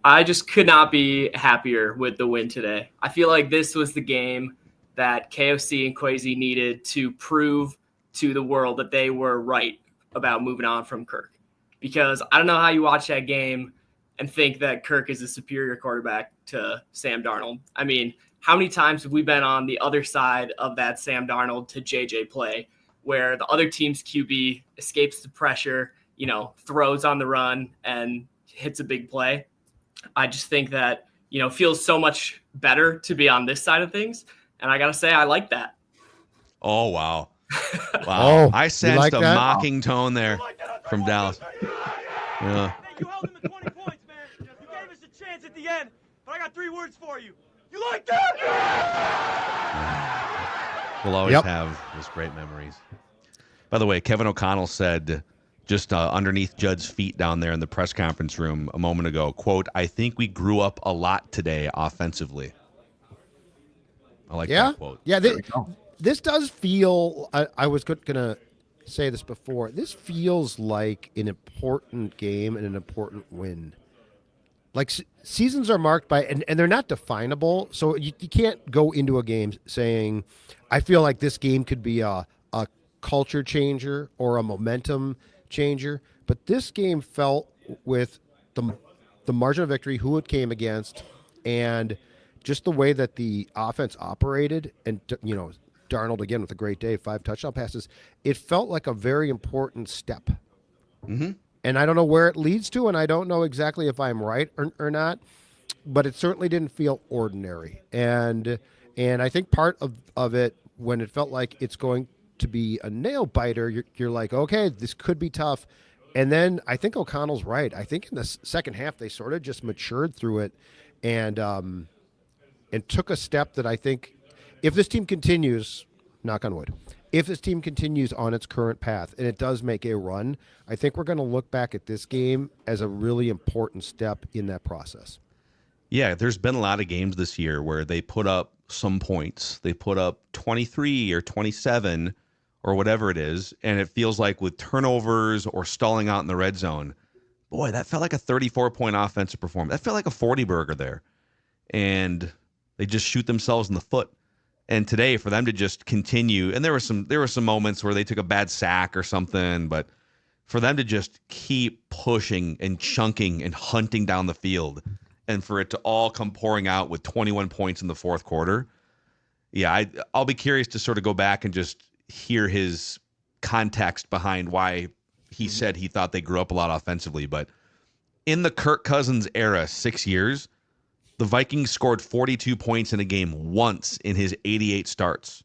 I just could not be happier with the win today. I feel like this was the game that KOC and Kwesi needed to prove to the world that they were right about moving on from Kirk. Because I don't know how you watch that game and think that Kirk is a superior quarterback to Sam Darnold. I mean, how many times have we been on the other side of that Sam Darnold to JJ play where the other team's QB escapes the pressure, you know, throws on the run and hits a big play? I just think that, you know, feels so much better to be on this side of things. And I got to say, I like that. Oh, wow. Wow. Oh, I sensed like a that? mocking tone there from Dallas. Yeah. You held him to 20 points, man. You gave us a chance at the end, but I got 3 words for you. You like that? We'll always have those great memories. By the way, Kevin O'Connell said just underneath Judd's feet down there in the press conference room a moment ago, quote, "I think we grew up a lot today offensively." I like that quote. Yeah, this does feel, I was going to say this before, this feels like an important game and an important win. Like seasons are marked by, and they're not definable, so you can't go into a game saying, I feel like this game could be a culture changer or a momentum changer, but this game felt with the margin of victory, who it came against, and just the way that the offense operated, and, you know, Darnold again with a great day, 5 touchdown passes. It felt like a very important step. Mm-hmm. And I don't know where it leads to, and I don't know exactly if I'm right or not, but it certainly didn't feel ordinary. And I think part of it, when it felt like it's going to be a nail biter, you're like, okay, this could be tough. And then I think O'Connell's right. I think in the second half they sort of just matured through it and took a step that I think, if this team continues, knock on wood, if this team continues on its current path and it does make a run, I think we're going to look back at this game as a really important step in that process. Yeah, there's been a lot of games this year where they put up some points. They put up 23 or 27 or whatever it is, and it feels like with turnovers or stalling out in the red zone, boy, that felt like a 34-point offensive performance. That felt like a 40-burger there. And they just shoot themselves in the foot. And today, for them to just continue, and there were some moments where they took a bad sack or something, but for them to just keep pushing and chunking and hunting down the field, and for it to all come pouring out with 21 points in the fourth quarter, yeah, I'll be curious to sort of go back and just hear his context behind why he said he thought they grew up a lot offensively. But in the Kirk Cousins era, 6 years, the Vikings scored 42 points in a game once in his 88 starts,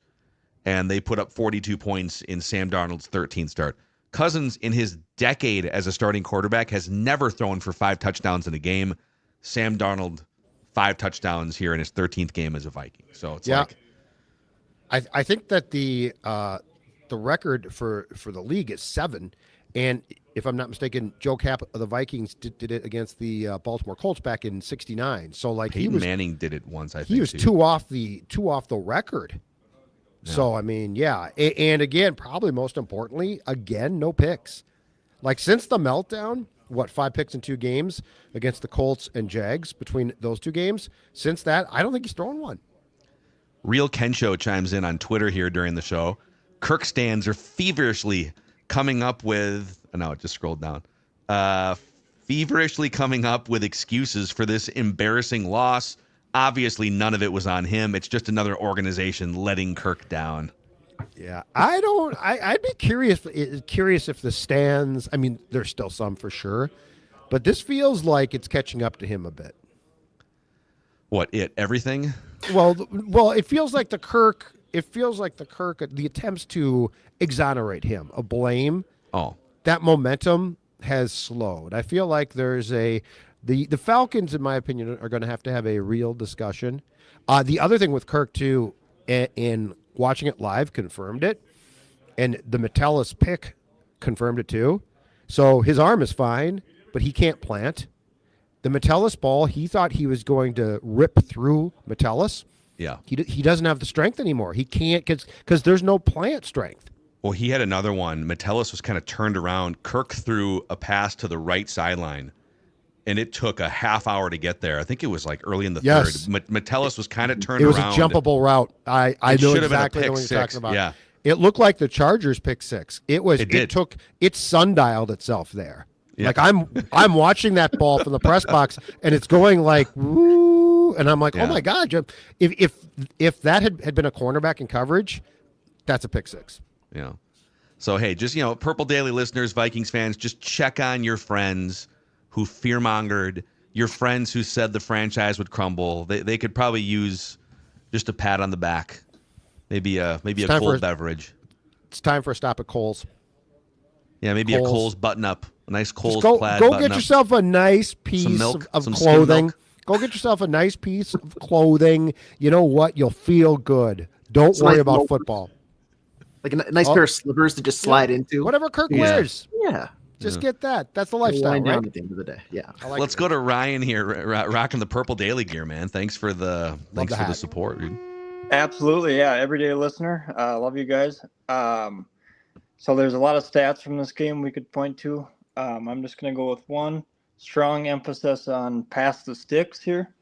and they put up 42 points in Sam Darnold's 13th start. Cousins, in his decade as a starting quarterback, has never thrown for 5 touchdowns in a game. Sam Darnold, 5 touchdowns here in his 13th game as a Viking. So it's like, I think that the record for the league is 7, and if I'm not mistaken, Joe Cap of the Vikings did it against the Baltimore Colts back in '69. So like Peyton Manning did it once. I think he was too. two off the record. Yeah. So I mean, yeah, and again, probably most importantly, again, no picks. Like since the meltdown, 5 picks in 2 games against the Colts and Jags between those 2 games. Since that, I don't think he's thrown one. Real Ken Show chimes in on Twitter here during the show. Kirk stands are feverishly coming up with. No, it just scrolled down. Feverishly coming up with excuses for this embarrassing loss. Obviously, none of it was on him. It's just another organization letting Kirk down. Yeah, I'd be curious if the stands. I mean, there's still some for sure, but this feels like it's catching up to him a bit. Everything? Well, it feels like the Kirk. The attempts to exonerate him of blame. Oh, that momentum has slowed. I feel like there's the Falcons, in my opinion, are going to have a real discussion. The other thing with Kirk too, in watching it live, confirmed it, and the Metellus pick confirmed it too. So his arm is fine, but he can't plant. The Metellus ball, he thought he was going to rip through Metellus. Yeah. He doesn't have the strength anymore. He can't because there's no plant strength. Well, he had another one. Metellus was kind of turned around. Kirk threw a pass to the right sideline, and it took a half hour to get there. I think it was like early in the third. Metellus was kind of turned around. It was a jumpable route. I know exactly what you're talking about. Yeah. It looked like the Chargers pick six. It sundialed itself there. Yeah. Like I'm watching that ball from the press box, and it's going like woo, and I'm like, oh my God, if that had been a cornerback in coverage, that's a pick six. Yeah. So hey, just Purple Daily listeners, Vikings fans, just check on your friends who fearmongered, your friends who said the franchise would crumble. They could probably use just a pat on the back, maybe a cold beverage. It's time for a stop at Kohl's. Yeah, maybe Kohl's. a Kohl's button-up, a nice Kohl's plaid Go button-up. get yourself a nice piece of clothing. Go get yourself a nice piece of clothing. You know what? You'll feel good. Don't worry about football. Like a nice pair of slippers to just slide into. Whatever Kirk wears. Yeah. Just get that. That's the lifestyle, Wind right? down at the end of the day. Yeah. Let's go to Ryan here, rocking the Purple Daily gear, man. Thanks for the support, dude. Absolutely, yeah. Everyday listener. Love you guys. So there's a lot of stats from this game we could point to. I'm just going to go with one. Strong emphasis on pass the sticks here.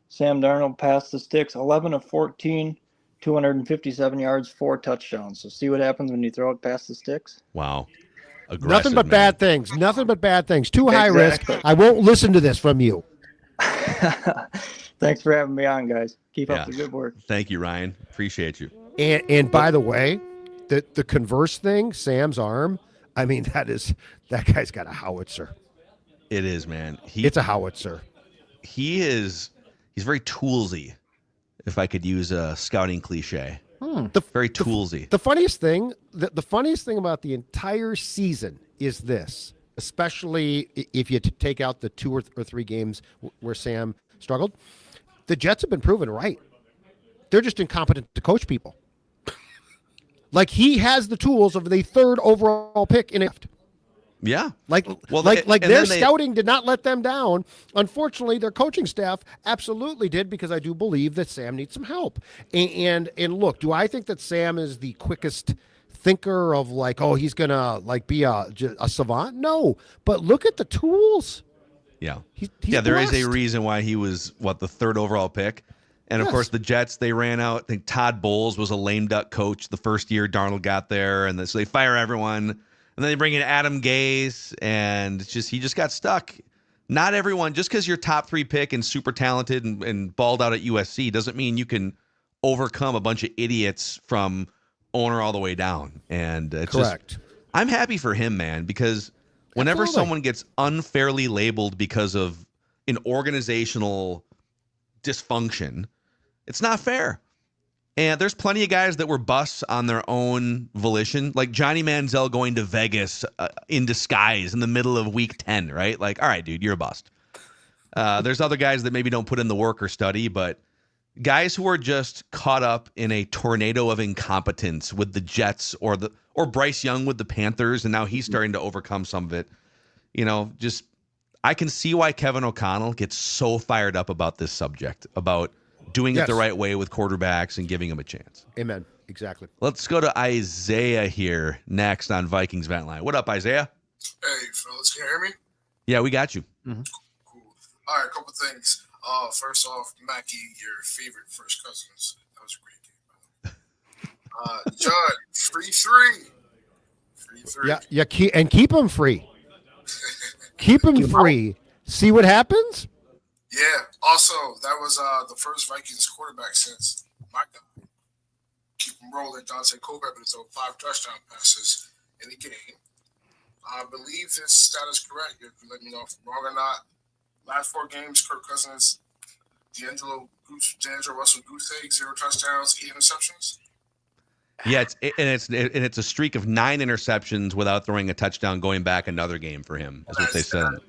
Sam Darnold passed the sticks 11 of 14, 257 yards, 4 touchdowns. So see what happens when you throw it past the sticks. Wow. Aggressive, Nothing but bad things. Nothing but bad things. Too high risk. Exactly. I won't listen to this from you. Thanks for having me on, guys. Keep up the good work. Thank you, Ryan. Appreciate you. And by the way, the converse thing, Sam's arm, I mean, that guy's got a howitzer. It is, man. It's a howitzer. He's very toolsy, if I could use a scouting cliche. Very toolsy. The funniest thing about the entire season is this, especially if you take out the 2 or 3 games where Sam struggled. The Jets have been proven right. They're just incompetent to coach people. Like, he has the tools of the 3rd overall pick in it. Yeah. Their scouting did not let them down. Unfortunately, their coaching staff absolutely did, because I do believe that Sam needs some help. And look, do I think that Sam is the quickest thinker of he's going to be a savant? No. But look at the tools. Yeah. He's there is blessed. a reason why he was, the 3rd overall pick. And, of course, the Jets, they ran out. I think Todd Bowles was a lame duck coach the first year Darnold got there. And so they fire everyone. And then they bring in Adam Gase. And he just got stuck. Not everyone, just because you're top 3 pick and super talented and balled out at USC, doesn't mean you can overcome a bunch of idiots from owner all the way down. And it's correct. I'm happy for him, man, because whenever someone gets unfairly labeled because of an organizational dysfunction, it's not fair. And there's plenty of guys that were busts on their own volition, like Johnny Manziel going to Vegas in disguise in the middle of week 10, right? Like, all right, dude, you're a bust. There's other guys that maybe don't put in the work or study, but guys who are just caught up in a tornado of incompetence with the Jets or Bryce Young with the Panthers, and now he's starting to overcome some of it. I can see why Kevin O'Connell gets so fired up about this subject, about doing it the right way with quarterbacks and giving them a chance. Amen. Exactly. Let's go to Isaiah here next on Vikings Vent Line. What up, Isaiah? Hey, fellas, can you hear me? Yeah, we got you. Cool. All right, a couple things. First off, Mackey, your favorite first cousins. That was a great game. Judd, free three. Yeah, keep them free. Keep them free. See what happens? Yeah. Also, that was the first Vikings quarterback since my guy. Keep rolling. Dante Colbert to throw 5 touchdown passes in the game. I believe this stat is correct. You can let me know if I'm wrong or not. Last 4 games, Kirk Cousins, D'Angelo Russell Goose Egg, 0 touchdowns, 8 interceptions. Yeah, it's a streak of 9 interceptions without throwing a touchdown going back another game for him, is what they said. And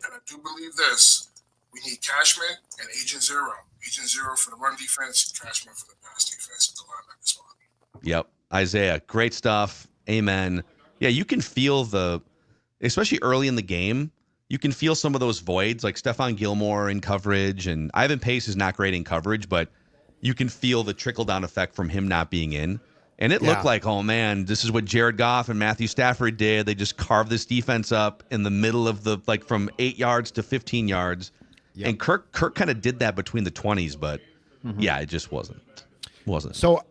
I do believe this. We need Cashman and Agent Zero. Agent Zero for the run defense, Cashman for the pass defense at the linebacker spot. Yep. Isaiah, great stuff. Amen. Yeah, you can feel especially early in the game, you can feel some of those voids, like Stephon Gilmore in coverage, and Ivan Pace is not great in coverage, but you can feel the trickle-down effect from him not being in. And it looked like, oh, man, this is what Jared Goff and Matthew Stafford did. They just carved this defense up in the middle of from 8 yards to 15 yards. Yep. And Kirk kind of did that between the 20s, but, yeah, it just wasn't. So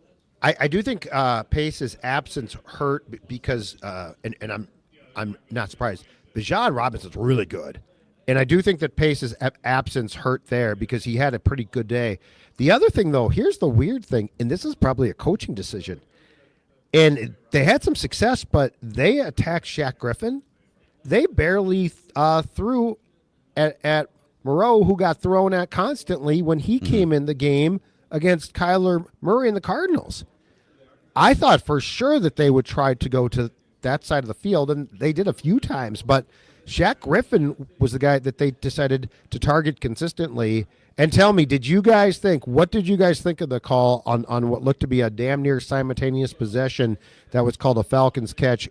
I do think Pace's absence hurt because, and I'm not surprised, Bijan Robinson's really good. And I do think that Pace's absence hurt there because he had a pretty good day. The other thing, though, here's the weird thing, and this is probably a coaching decision. And they had some success, but they attacked Shaq Griffin. They barely threw at Moreau, who got thrown at constantly when he came in the game against Kyler Murray and the Cardinals. I thought for sure that they would try to go to that side of the field, and they did a few times, but Shaq Griffin was the guy that they decided to target consistently. And tell me, what did you guys think of the call on what looked to be a damn near simultaneous possession that was called a Falcons catch?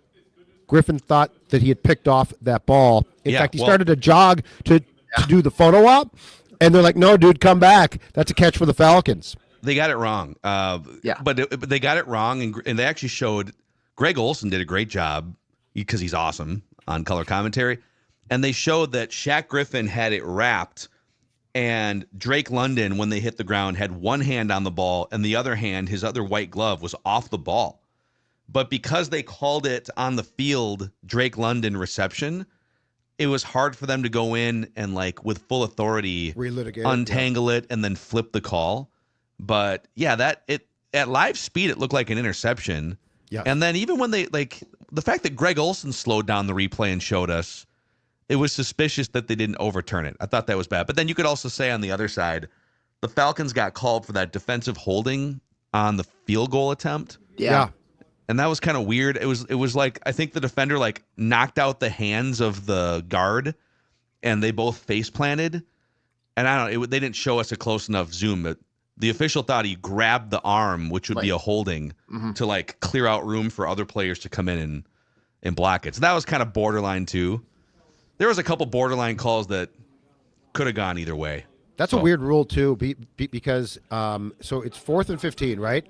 Griffin thought that he had picked off that ball. In fact, he started to jog to do the photo op, and they're like, no, dude, come back. That's a catch for the Falcons. They got it wrong. But they got it wrong, and they actually showed Greg Olsen did a great job because he's awesome on color commentary. And they showed that Shaq Griffin had it wrapped, and Drake London, when they hit the ground, had one hand on the ball, and the other hand, his other white glove, was off the ball. But because they called it on the field Drake London reception, it was hard for them to go in and, with full authority, untangle it and then flip the call. But, yeah, at live speed, it looked like an interception. Yeah. And then even when the fact that Greg Olsen slowed down the replay and showed us, it was suspicious that they didn't overturn it. I thought that was bad. But then you could also say on the other side, the Falcons got called for that defensive holding on the field goal attempt. Yeah. And that was kind of weird. It was like, I think the defender knocked out the hands of the guard, and they both face planted. And I don't know, they didn't show us a close enough zoom. But the official thought he grabbed the arm, which would be a holding, to clear out room for other players to come in and block it. So that was kind of borderline too. There was a couple borderline calls that could have gone either way. That's a weird rule too, because so it's 4th and 15, right?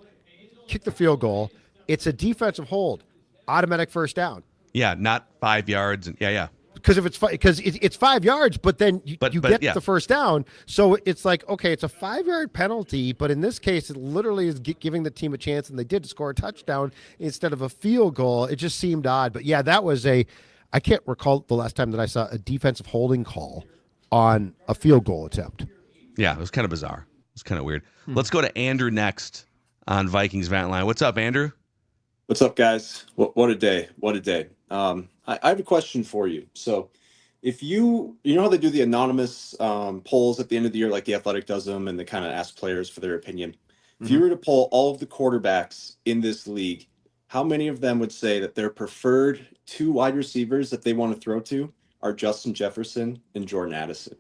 Kick the field goal. It's a defensive hold, automatic first down. Yeah, not 5 yards. Yeah. Because it's 5 yards, but then you get the first down. So it's like, okay, it's a 5-yard penalty, but in this case, it literally is giving the team a chance, and they did score a touchdown instead of a field goal. It just seemed odd. But yeah, that was I can't recall the last time that I saw a defensive holding call on a field goal attempt. Yeah, it was kind of bizarre. It was kind of weird. Let's go to Andrew next on Vikings Vent Line. What's up, Andrew? What's up, guys? What a day. What a day. I have a question for you. So if you know how they do the anonymous polls at the end of the year, like The Athletic does them, and they kind of ask players for their opinion. If you were to poll all of the quarterbacks in this league, how many of them would say that their preferred 2 wide receivers that they want to throw to are Justin Jefferson and Jordan Addison?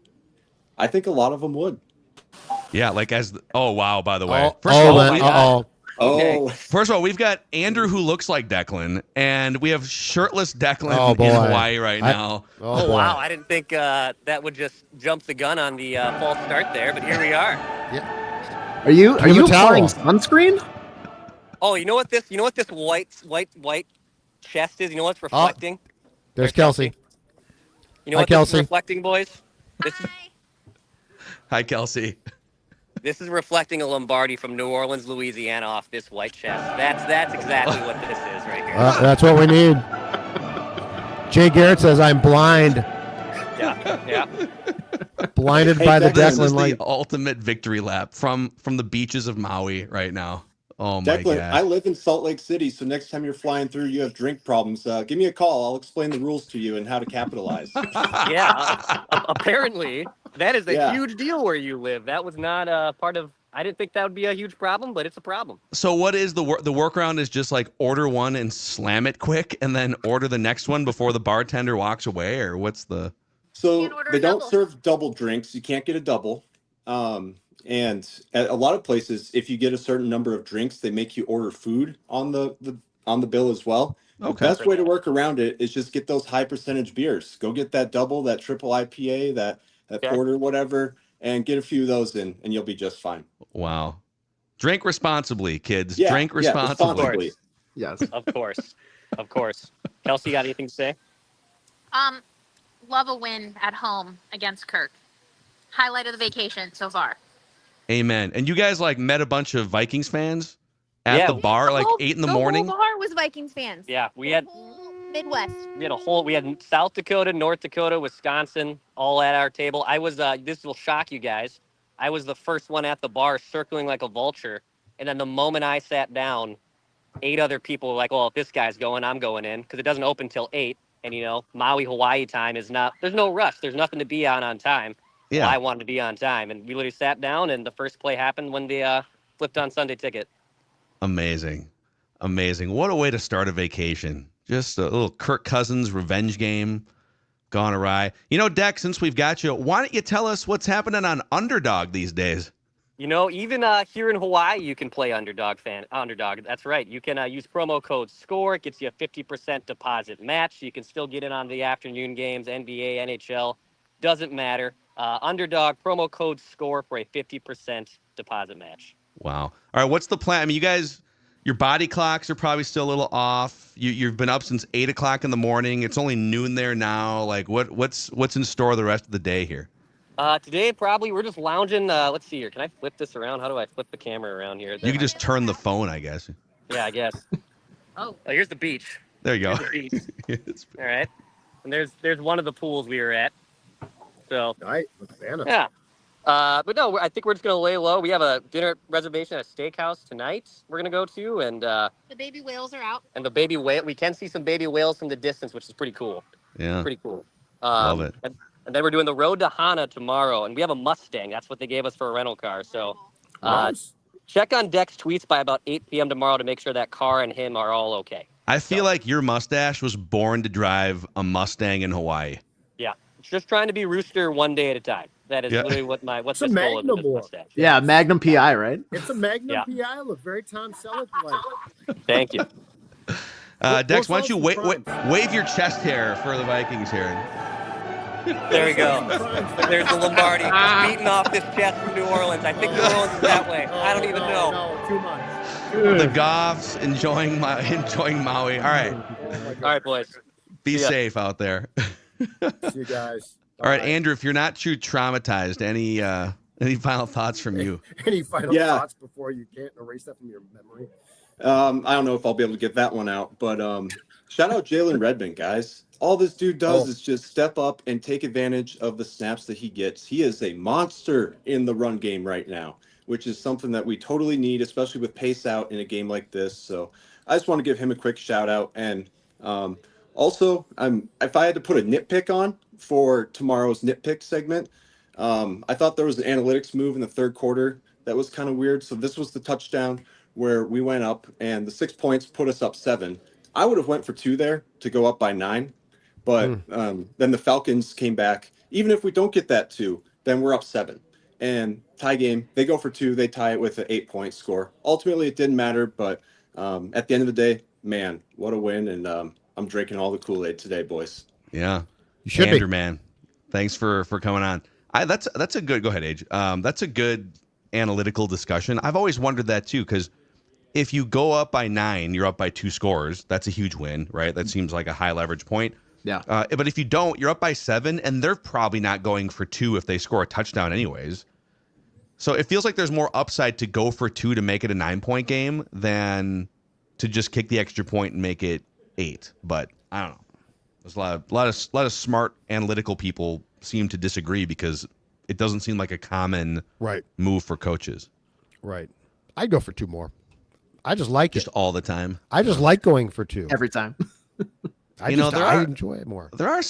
I think a lot of them would. Yeah, oh, wow, by the way. First of all, we've got Andrew who looks like Declan, and we have shirtless Declan in Hawaii right now. Wow. I didn't think that would just jump the gun on the false start there, but here we are. Yeah. Are you applying sunscreen? Oh, you know what this white chest is? You know what's reflecting? There's Kelsey. You know what this is reflecting, boys? Hi, Kelsey. This is reflecting a Lombardi from New Orleans, Louisiana off this white chest. That's exactly what this is right here. That's what we need. Jay Garrett says, I'm blind. Yeah. Blinded by the Declan This is light. the ultimate victory lap from the beaches of Maui right now. Oh my Declan, God. I live in Salt Lake City, so next time you're flying through, you have drink problems. Give me a call. I'll explain the rules to you and how to capitalize. Yeah, apparently that is a Yeah. huge deal where you live. That was not part of. I didn't think that would be a huge problem, but it's a problem. So what is the workaround? Is just like order one and slam it quick, and then order the next one before the bartender walks away, or what's the? So they don't serve double drinks. You can't get a double. And at a lot of places, if you get a certain number of drinks, they make you order food on the bill as well. Okay. The best way to work around it is just get those high percentage beers. Go get that double, that triple IPA, that porter, whatever, and get a few of those in, and you'll be just fine. Wow. Drink responsibly, kids. Yeah, Drink responsibly. Yes. Of course. Of course. Kelsey, got anything to say? Love a win at home against Kirk. Highlight of the vacation so far. Amen. And you guys like met a bunch of Vikings fans at the bar, like 8 in the morning. The whole bar was Vikings fans. Yeah, we had Midwest. we had South Dakota, North Dakota, Wisconsin, all at our table. I was this will shock you guys. I was the first one at the bar circling like a vulture. And then the moment I sat down, 8 other people were like, well, if this guy's going, I'm going in, because it doesn't open till 8. And, Maui, Hawaii time is not – there's no rush. There's nothing to be on time. Yeah. Well, I wanted to be on time. And we literally sat down, and the first play happened when they flipped on Sunday Ticket. Amazing. Amazing. What a way to start a vacation. Just a little Kirk Cousins revenge game gone awry. Deck, since we've got you, why don't you tell us what's happening on Underdog these days? Even here in Hawaii, you can play Underdog. That's right. You can use promo code SCORE. It gets you a 50% deposit match. You can still get in on the afternoon games, NBA, NHL. Doesn't matter. Underdog, promo code SCORE for a 50% deposit match. Wow. All right, what's the plan? I mean, you guys, your body clocks are probably still a little off. You've been up since 8 o'clock in the morning. It's only noon there now. Like, what's in store the rest of the day here? Today, probably, we're just lounging. Let's see here. Can I flip this around? How do I flip the camera around here? You can just turn the phone, I guess. Yeah, I guess. Oh, here's the beach. There you go. Here's the beach. All right. And there's one of the pools we were at. So. Nice. Savannah. Yeah. But no, I think we're just going to lay low. We have a dinner reservation at a steakhouse tonight we're going to go to. And the baby whales are out. And the baby whale. We can see some baby whales from the distance, which is pretty cool. Yeah. Pretty cool. Love it. And then we're doing the road to Hana tomorrow, and we have a Mustang. That's what they gave us for a rental car. So check on Deck's tweets by about 8 p.m. tomorrow to make sure that car and him are all okay. I feel like your mustache was born to drive a Mustang in Hawaii. Yeah. It's just trying to be Rooster one day at a time. That is literally what's the goal of this mustache. Yeah, Magnum PI, right? It's a Magnum PI. Look, very Tom Selleck-like. Thank you. Dex, why don't you wave your chest hair for the Vikings here? There we go. There's the Lombardi beating off this chest from New Orleans. I think New Orleans is that way. I don't even know. No, too much. The Goffs enjoying Maui. All right. All right, boys. Be safe out there. See you guys. All right, Andrew, if you're not too traumatized, any final thoughts from you? Any final thoughts before you can't erase that from your memory? I don't know if I'll be able to get that one out, but shout out Jalen Redmond, guys. All this dude does is just step up and take advantage of the snaps that he gets. He is a monster in the run game right now, which is something that we totally need, especially with pace out in a game like this. So I just want to give him a quick shout out. And also, if I had to put a nitpick on for tomorrow's nitpick segment, I thought there was an analytics move in the third quarter that was kind of weird. So this was the touchdown where we went up and the 6 points put us up 7. I would have went for 2 there to go up by 9. But then the Falcons came back. Even if we don't get that 2, then we're up 7. And tie game, they go for 2. They tie it with an 8-point score. Ultimately, it didn't matter. But at the end of the day, man, what a win. And I'm drinking all the Kool-Aid today, boys. Yeah. You should Andrew, be. man. Thanks for coming on. That's a good – go ahead, Age. That's a good analytical discussion. I've always wondered that too, because if you go up by 9, you're up by 2 scores. That's a huge win, right? That seems like a high leverage point. Yeah. But if you don't, you're up by 7, and they're probably not going for 2 if they score a touchdown anyways. So it feels like there's more upside to go for 2 to make it a 9-point game than to just kick the extra point and make it 8. But I don't know. There's a lot of smart analytical people seem to disagree because it doesn't seem like a common move for coaches. Right. I'd go for 2 more. just like just it all the time. I just like going for 2 every time. I enjoy it more. There are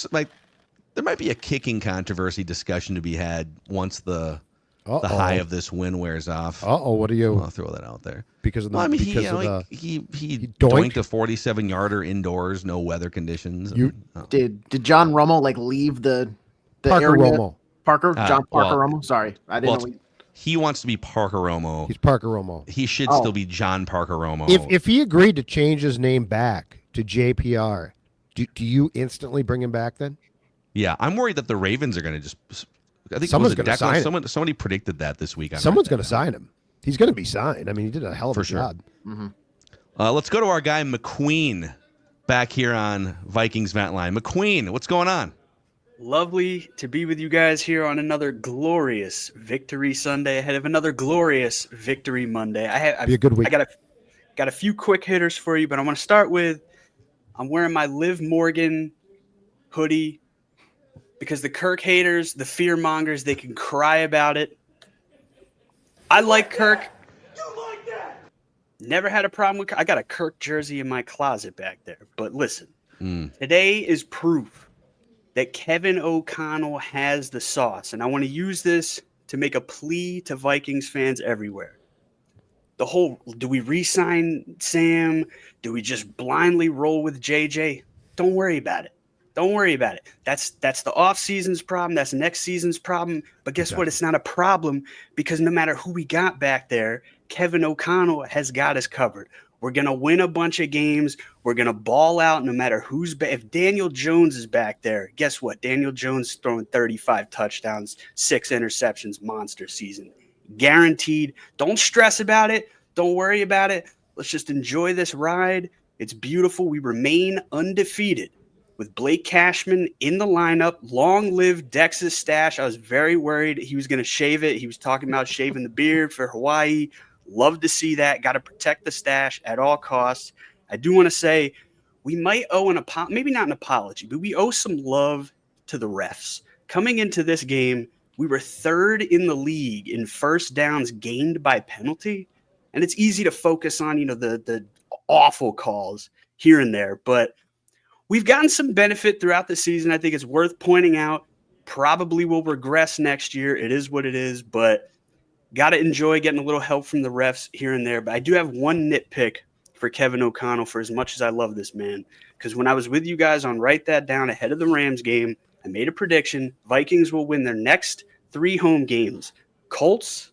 there might be a kicking controversy discussion to be had once the high of this win wears off. What do you? I'll throw that out there Because of the. Well, I mean, because he of the, he doinked? doinked a 47-yarder indoors, no weather conditions. Did John Romo leave the Parker area? Romo. John Parker Romo. Sorry, I didn't know. He wants to be Parker Romo. He's Parker Romo. He should still be John Parker Romo. If he agreed to change his name back to JPR, do you instantly bring him back then? Yeah, I'm worried that the Ravens are going to just. I think Someone's going to sign him. Somebody predicted that this week. Someone's going to sign him. He's going to be signed. I mean, he did a hell of a job. Mm-hmm. Let's go to our guy McQueen back here on Vikings Vent Line. McQueen, what's going on? Lovely to be with you guys here on another glorious Victory Sunday ahead of another glorious Victory Monday. Be a good week. I got a few quick hitters for you, but I want to start with I'm wearing my Liv Morgan hoodie because the Kirk haters, the fear mongers, they can cry about it. I like Kirk. Never had a problem with Kirk. I got a Kirk jersey in my closet back there. But listen, today is proof that Kevin O'Connell has the sauce. And I want to use this to make a plea to Vikings fans everywhere. The whole, do we re-sign Sam? Do we just blindly roll with JJ? Don't worry about it. Don't worry about it. That's the off-season's problem. That's next season's problem. But guess what? It's not a problem because no matter who we got back there, Kevin O'Connell has got us covered. We're going to win a bunch of games. We're going to ball out no matter who's back. If Daniel Jones is back there, guess what? Daniel Jones throwing 35 touchdowns, 6 interceptions, monster season. Guaranteed. Don't stress about it. Don't worry about it. Let's just enjoy this ride. It's beautiful. We remain undefeated with Blake Cashman in the lineup. Long live Dex's stash. I was very worried he was going to shave it. He was talking about shaving the beard for Hawaii. Love to see that. Got to protect the stash at all costs. I do want to say we might owe maybe not an apology, but we owe some love to the refs. Coming into this game, we were 3rd in the league in first downs gained by penalty. And it's easy to focus on, the awful calls here and there. But we've gotten some benefit throughout the season. I think it's worth pointing out. Probably will regress next year. It is what it is. But got to enjoy getting a little help from the refs here and there. But I do have one nitpick for Kevin O'Connell for as much as I love this man. Because when I was with you guys on Write That Down ahead of the Rams game, I made a prediction. Vikings will win their next 3 home games. Colts,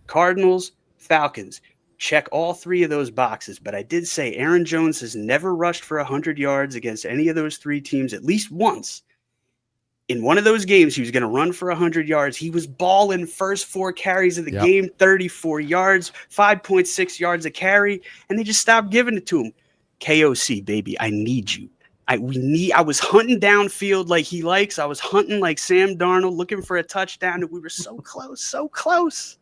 Cardinals, Falcons. Check all 3 of those boxes. But I did say Aaron Jones has never rushed for 100 yards against any of those 3 teams at least once. In one of those games, he was going to run for 100 yards. He was balling first 4 carries of the game, 34 yards, 5.6 yards a carry, and they just stopped giving it to him. KOC, baby, I need you. I was hunting downfield like he likes. I was hunting like Sam Darnold, looking for a touchdown, and we were so close, so close.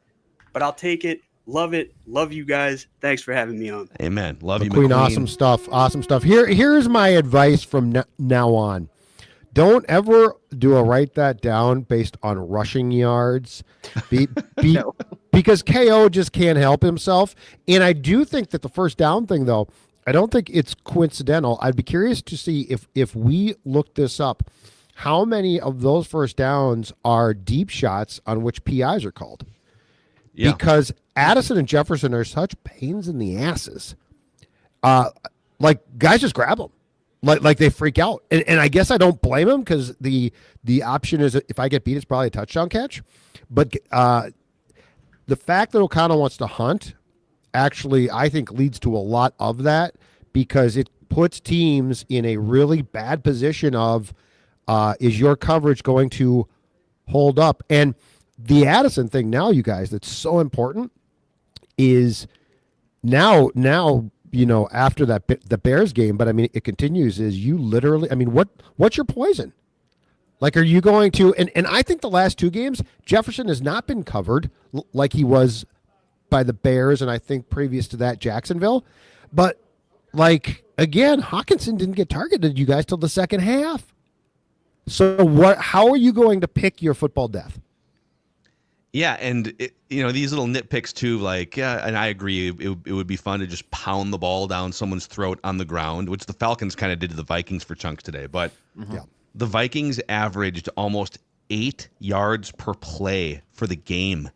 But I'll take it. Love it. Love you guys. Thanks for having me on. Amen. Love you, McQueen. McQueen. Awesome stuff. Awesome stuff. Here's my advice from now on. Don't ever do a write that down based on rushing yards because KO just can't help himself. And I do think that the first down thing, though, I don't think it's coincidental. I'd be curious to see if we look this up, how many of those first downs are deep shots on which PIs are called. Yeah. Because Addison and Jefferson are such pains in the asses. Like guys just grab them. Like they freak out. And I guess I don't blame them because the option is if I get beat, it's probably a touchdown catch. But the fact that O'Connell wants to hunt actually, I think, leads to a lot of that because it puts teams in a really bad position of is your coverage going to hold up? And the Addison thing now, you guys, that's so important is now after the Bears game, but I mean it continues is you literally, I mean what's your poison? Like are you going to and I think the last 2 games Jefferson has not been covered like he was by the Bears and I think previous to that Jacksonville. But like again, Hawkinson didn't get targeted you guys till the second half. So how are you going to pick your football death? Yeah, and these little nitpicks too, like, and I agree, it would be fun to just pound the ball down someone's throat on the ground, which the Falcons kind of did to the Vikings for chunks today. But the Vikings averaged almost 8 yards per play for the game.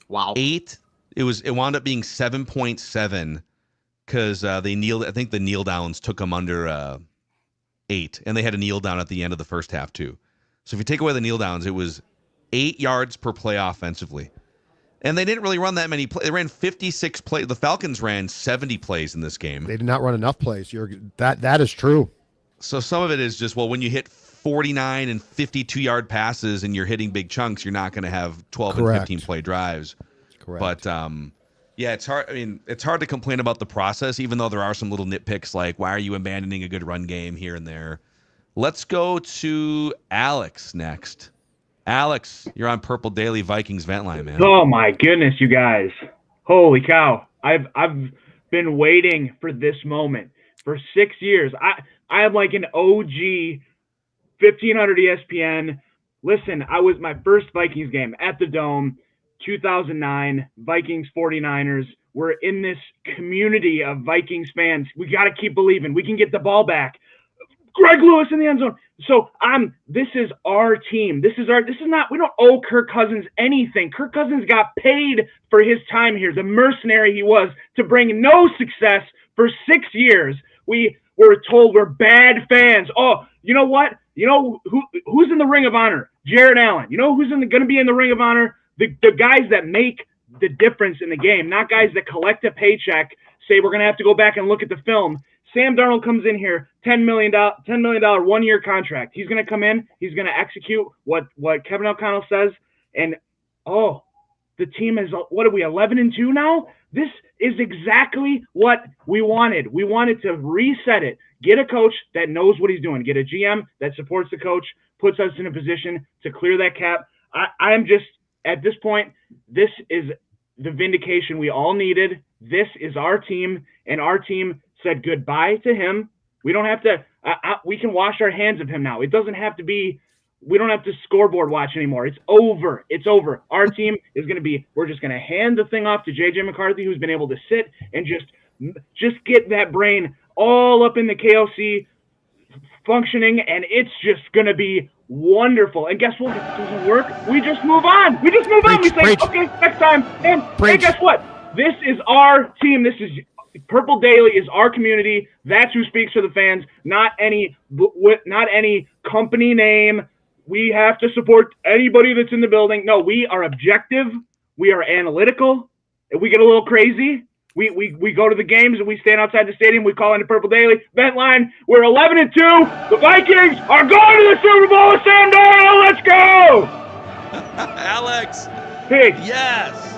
Wow. 8. It wound up being 7.7 because they kneeled. I think the kneel downs took them under 8, and they had a kneel down at the end of the first half too. So if you take away the kneel downs, it was 8 yards per play offensively. And they didn't really run that many plays. They ran 56 plays. The Falcons ran 70 plays in this game. They did not run enough plays. That is true. So some of it is just, well, when you hit 49 and 52-yard passes and you're hitting big chunks, you're not going to have 12 and 15 play drives. Correct. But yeah, it's hard. I mean, it's hard to complain about the process, even though there are some little nitpicks like, why are you abandoning a good run game here and there? Let's go to Alex next. Alex, you're on Purple Daily Vikings Vent Line, man. Oh my goodness, you guys. Holy cow. I've been waiting for this moment for 6 years. I am like an OG 1500 ESPN. Listen, I was my first Vikings game at the Dome, 2009, Vikings 49ers. We're in this community of Vikings fans. We got to keep believing. We can get the ball back. Greg Lewis in the end zone. So this is our team. This is not, we don't owe Kirk Cousins anything. Kirk Cousins got paid for his time here, the mercenary he was, to bring no success for 6 years. We were told we're bad fans. Oh, you know what? You know who's in the Ring of Honor? Jared Allen. You know who's going to be in the Ring of Honor? The guys that make the difference in the game, not guys that collect a paycheck, say we're going to have to go back and look at the film. Sam Darnold comes in here, $10 million 1-year contract. He's going to come in. He's going to execute what Kevin O'Connell says. And, the team is, what are we, 11-2 now? This is exactly what we wanted. We wanted to reset it, get a coach that knows what he's doing, get a GM that supports the coach, puts us in a position to clear that cap. I'm just, at this point, this is the vindication we all needed. This is our team, and our team said goodbye to him. We don't have to, we can wash our hands of him now. It doesn't have to be, we don't have to scoreboard watch anymore. It's over. It's over. Our team is going to be, we're just going to hand the thing off to J.J. McCarthy, who's been able to sit and just get that brain all up in the KOC functioning, and it's just going to be wonderful. And guess what? If it doesn't work, we just move on. We just move on. We say, okay, next time. And guess what? This is our team. This is Purple Daily is our community. That's who speaks for the fans, not any company name. We have to support anybody that's in the building. No, we are objective. We are analytical. If we get a little crazy, we go to the games and we stand outside the stadium. We call in the Purple Daily Vent Line. We're 11-2. The Vikings are going to the Super Bowl with Sam Darnold. Let's go, Alex. Pig. Yes.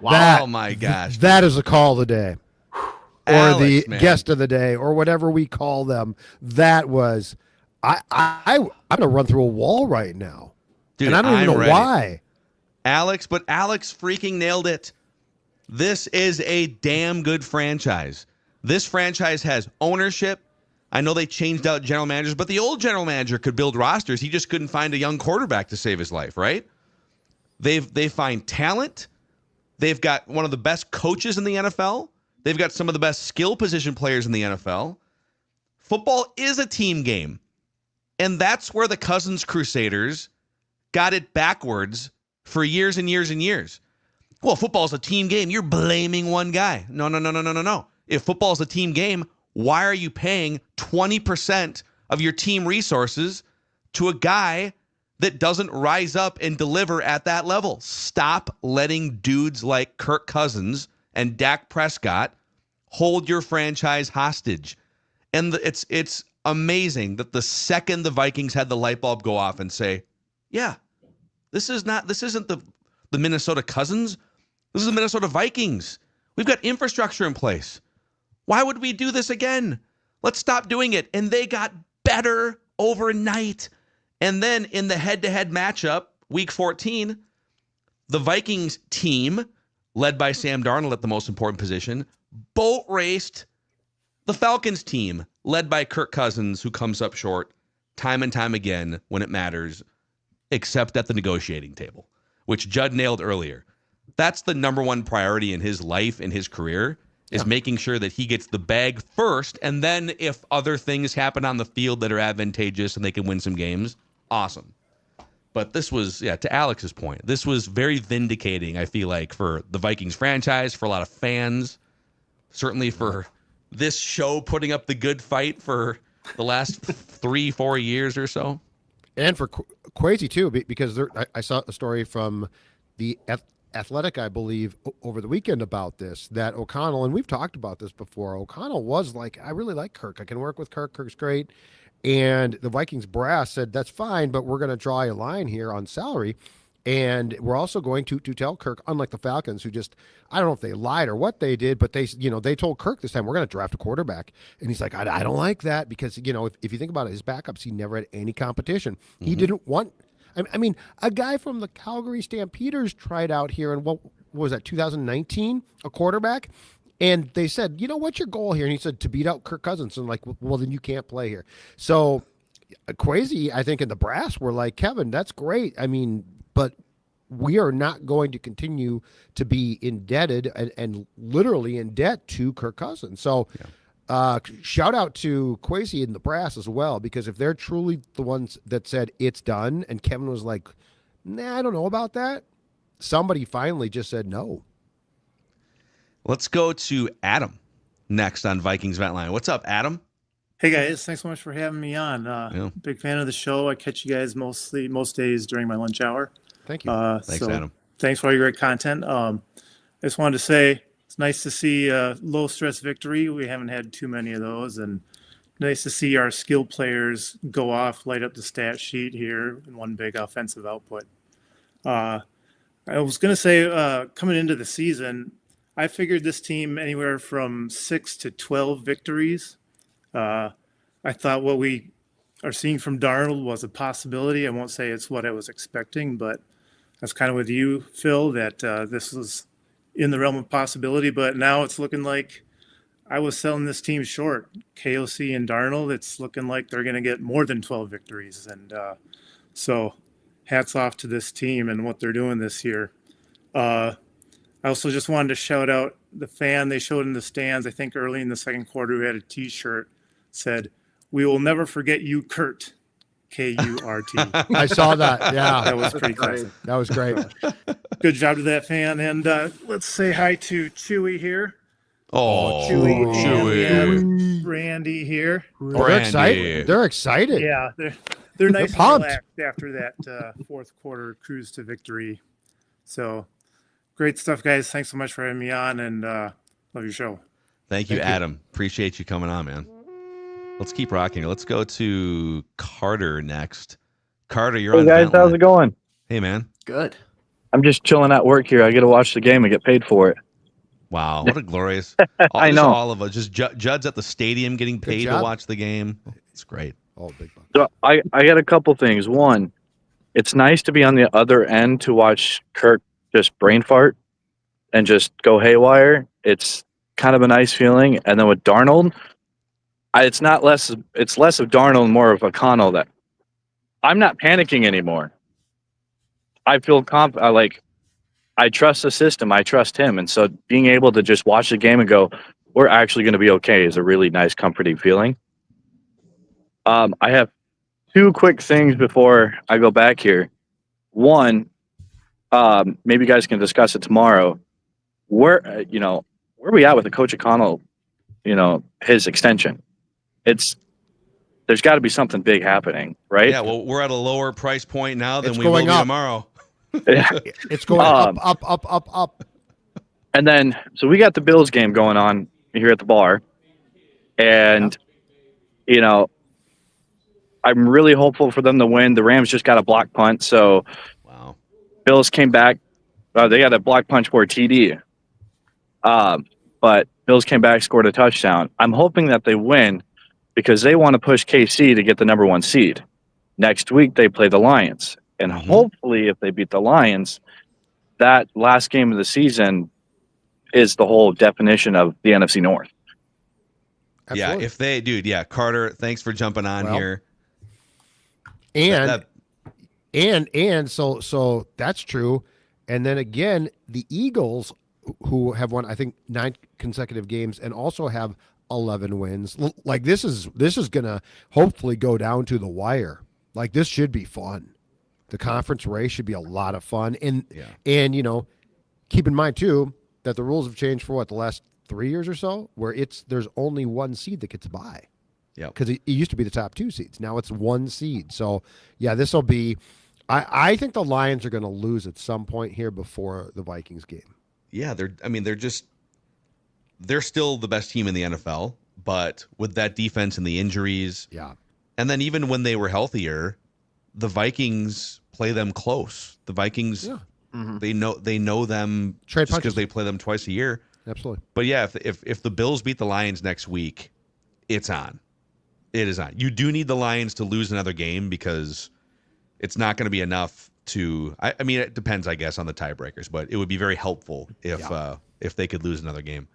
Wow. Oh my gosh. That is the call of the day. Or Alex, the man. guest of the day, or whatever we call them. That was I'm gonna run through a wall right now. Dude, and I don't even know ready. why. Alex freaking nailed it. This is a damn good franchise. This franchise has ownership. I know they changed out general managers, but the old general manager could build rosters. He just couldn't find a young quarterback to save his life, right? They find talent. They've got one of the best coaches in the NFL. They've got some of the best skill position players in the NFL. Football is a team game. And that's where the Cousins Crusaders got it backwards for years and years and years. Well, football's a team game. You're blaming one guy. No. If football's a team game, why are you paying 20% of your team resources to a guy that doesn't rise up and deliver at that level? Stop letting dudes like Kirk Cousins and Dak Prescott hold your franchise hostage. And it's amazing that the second the Vikings had the light bulb go off and say, yeah, this isn't the Minnesota Cousins. This is the Minnesota Vikings. We've got infrastructure in place. Why would we do this again? Let's stop doing it. And they got better overnight. And then in the head-to-head matchup, week 14, the Vikings team, led by Sam Darnold at the most important position, boat raced the Falcons team, led by Kirk Cousins, who comes up short time and time again when it matters. except at the negotiating table, which Judd nailed earlier. That's the number one priority in his life, in his career, is making sure that he gets the bag first. And then if other things happen on the field that are advantageous and they can win some games, awesome. But this was, to Alex's point, this was very vindicating, I feel like, for the Vikings franchise, for a lot of fans, certainly for this show putting up the good fight for the last 3-4 years or so. And for Kwesi, too, because I saw a story from the Athletic, I believe, over the weekend about this, that O'Connell, and we've talked about this before, O'Connell was like, I really like Kirk. I can work with Kirk. Kirk's great. And the Vikings brass said, that's fine, but we're going to draw a line here on salary. And we're also going to tell Kirk, unlike the Falcons, who just, I don't know if they lied or what they did, but they told Kirk this time, we're going to draft a quarterback. And he's like, I don't like that because, if you think about it, his backups, he never had any competition. Mm-hmm. He didn't want, I mean, a guy from the Calgary Stampeders tried out here in, what was that, 2019, a quarterback? And they said, what's your goal here? And he said, to beat out Kirk Cousins. And like, well, then you can't play here. So Kwesi, I think, in the brass were like, Kevin, that's great. I mean, but we are not going to continue to be indebted and literally in debt to Kirk Cousins. So shout out to Kwesi and the brass as well, because if they're truly the ones that said it's done and Kevin was like, nah, I don't know about that, somebody finally just said no. Let's go to Adam next on Vikings Vent Line. What's up, Adam? Hey guys, thanks so much for having me on. Big fan of the show. I catch you guys most days during my lunch hour. Thank you. Thanks, Adam. Thanks for all your great content. I just wanted to say it's nice to see a low stress victory. We haven't had too many of those, and nice to see our skilled players go off, light up the stat sheet here in one big offensive output. I was going to say, coming into the season, I figured this team anywhere from 6 to 12 victories. I thought what we are seeing from Darnold was a possibility. I won't say it's what I was expecting, but that's kind of with you, Phil, that this was in the realm of possibility. But now it's looking like I was selling this team short. KOC and Darnold, it's looking like they're going to get more than 12 victories. And so hats off to this team and what they're doing this year. I also just wanted to shout out the fan they showed in the stands, I think early in the second quarter, who had a T-shirt said, "We will never forget you, Kurt." K-U-R-T. I saw that. Yeah. That was pretty classic. That was great. Good job to that fan. And let's say hi to Chewy here. Oh, Chewy. And Brandy here. They're excited. They're excited. Yeah, they're nice and pumped. relaxed after that fourth quarter cruise to victory. So great stuff, guys. Thanks so much for having me on, and love your show. Thank you, Adam. Appreciate you coming on, man. Let's keep rocking. Let's go to Carter next. Carter, you're on. Hey guys, how's it going? Hey, man. Good. I'm just chilling at work here. I get to watch the game and get paid for it. Wow, what a glorious! I know. All of us. Just Judd's at the stadium getting paid to watch the game. It's great. Oh, big bucks. So I got a couple things. One, it's nice to be on the other end to watch Kirk just brain fart and just go haywire. It's kind of a nice feeling. And then with Darnold, it's less of Darnold and more of O'Connell. That I'm not panicking anymore. I feel I trust the system. I trust him. And so being able to just watch the game and go, we're actually going to be okay, is a really nice, comforting feeling. I have two quick things before I go back here. One, maybe you guys can discuss it tomorrow. Where are we at with the Coach O'Connell, his extension? There's got to be something big happening, right? Yeah, well, we're at a lower price point now than It's we will going be up. tomorrow. It's going up. And then, so we got the Bills game going on here at the bar. And, I'm really hopeful for them to win. The Rams just got a block punt. So, wow. Bills came back. They got a block punch for a TD. But Bills came back, scored a touchdown. I'm hoping that they win because they want to push KC to get the number 1 seed. Next week, they play the Lions. And hopefully, if they beat the Lions, that last game of the season is the whole definition of the NFC North. Absolutely. Yeah, if they, Carter, thanks for jumping on here. And And so that's true. And then again, the Eagles, who have won, I think, 9 consecutive games and also have 11 wins. Like this is gonna hopefully go down to the wire. Like this should be fun. The conference race should be a lot of fun. And keep in mind too that the rules have changed for the last 3 years or so, where there's only one seed that gets a bye. Yeah, because it used to be the top 2 seeds. Now it's 1 seed. So yeah, this will be. I think the Lions are going to lose at some point here before the Vikings game. Yeah, they're still the best team in the NFL, but with that defense and the injuries, and then even when they were healthier, the Vikings play them close. The Vikings, they know them just because they play them twice a year. Absolutely. But yeah, if the Bills beat the Lions next week, it's on. It is on. You do need the Lions to lose another game because it's not going to be enough to. I mean, it depends, I guess, on the tiebreakers, but it would be very helpful if they could lose another game.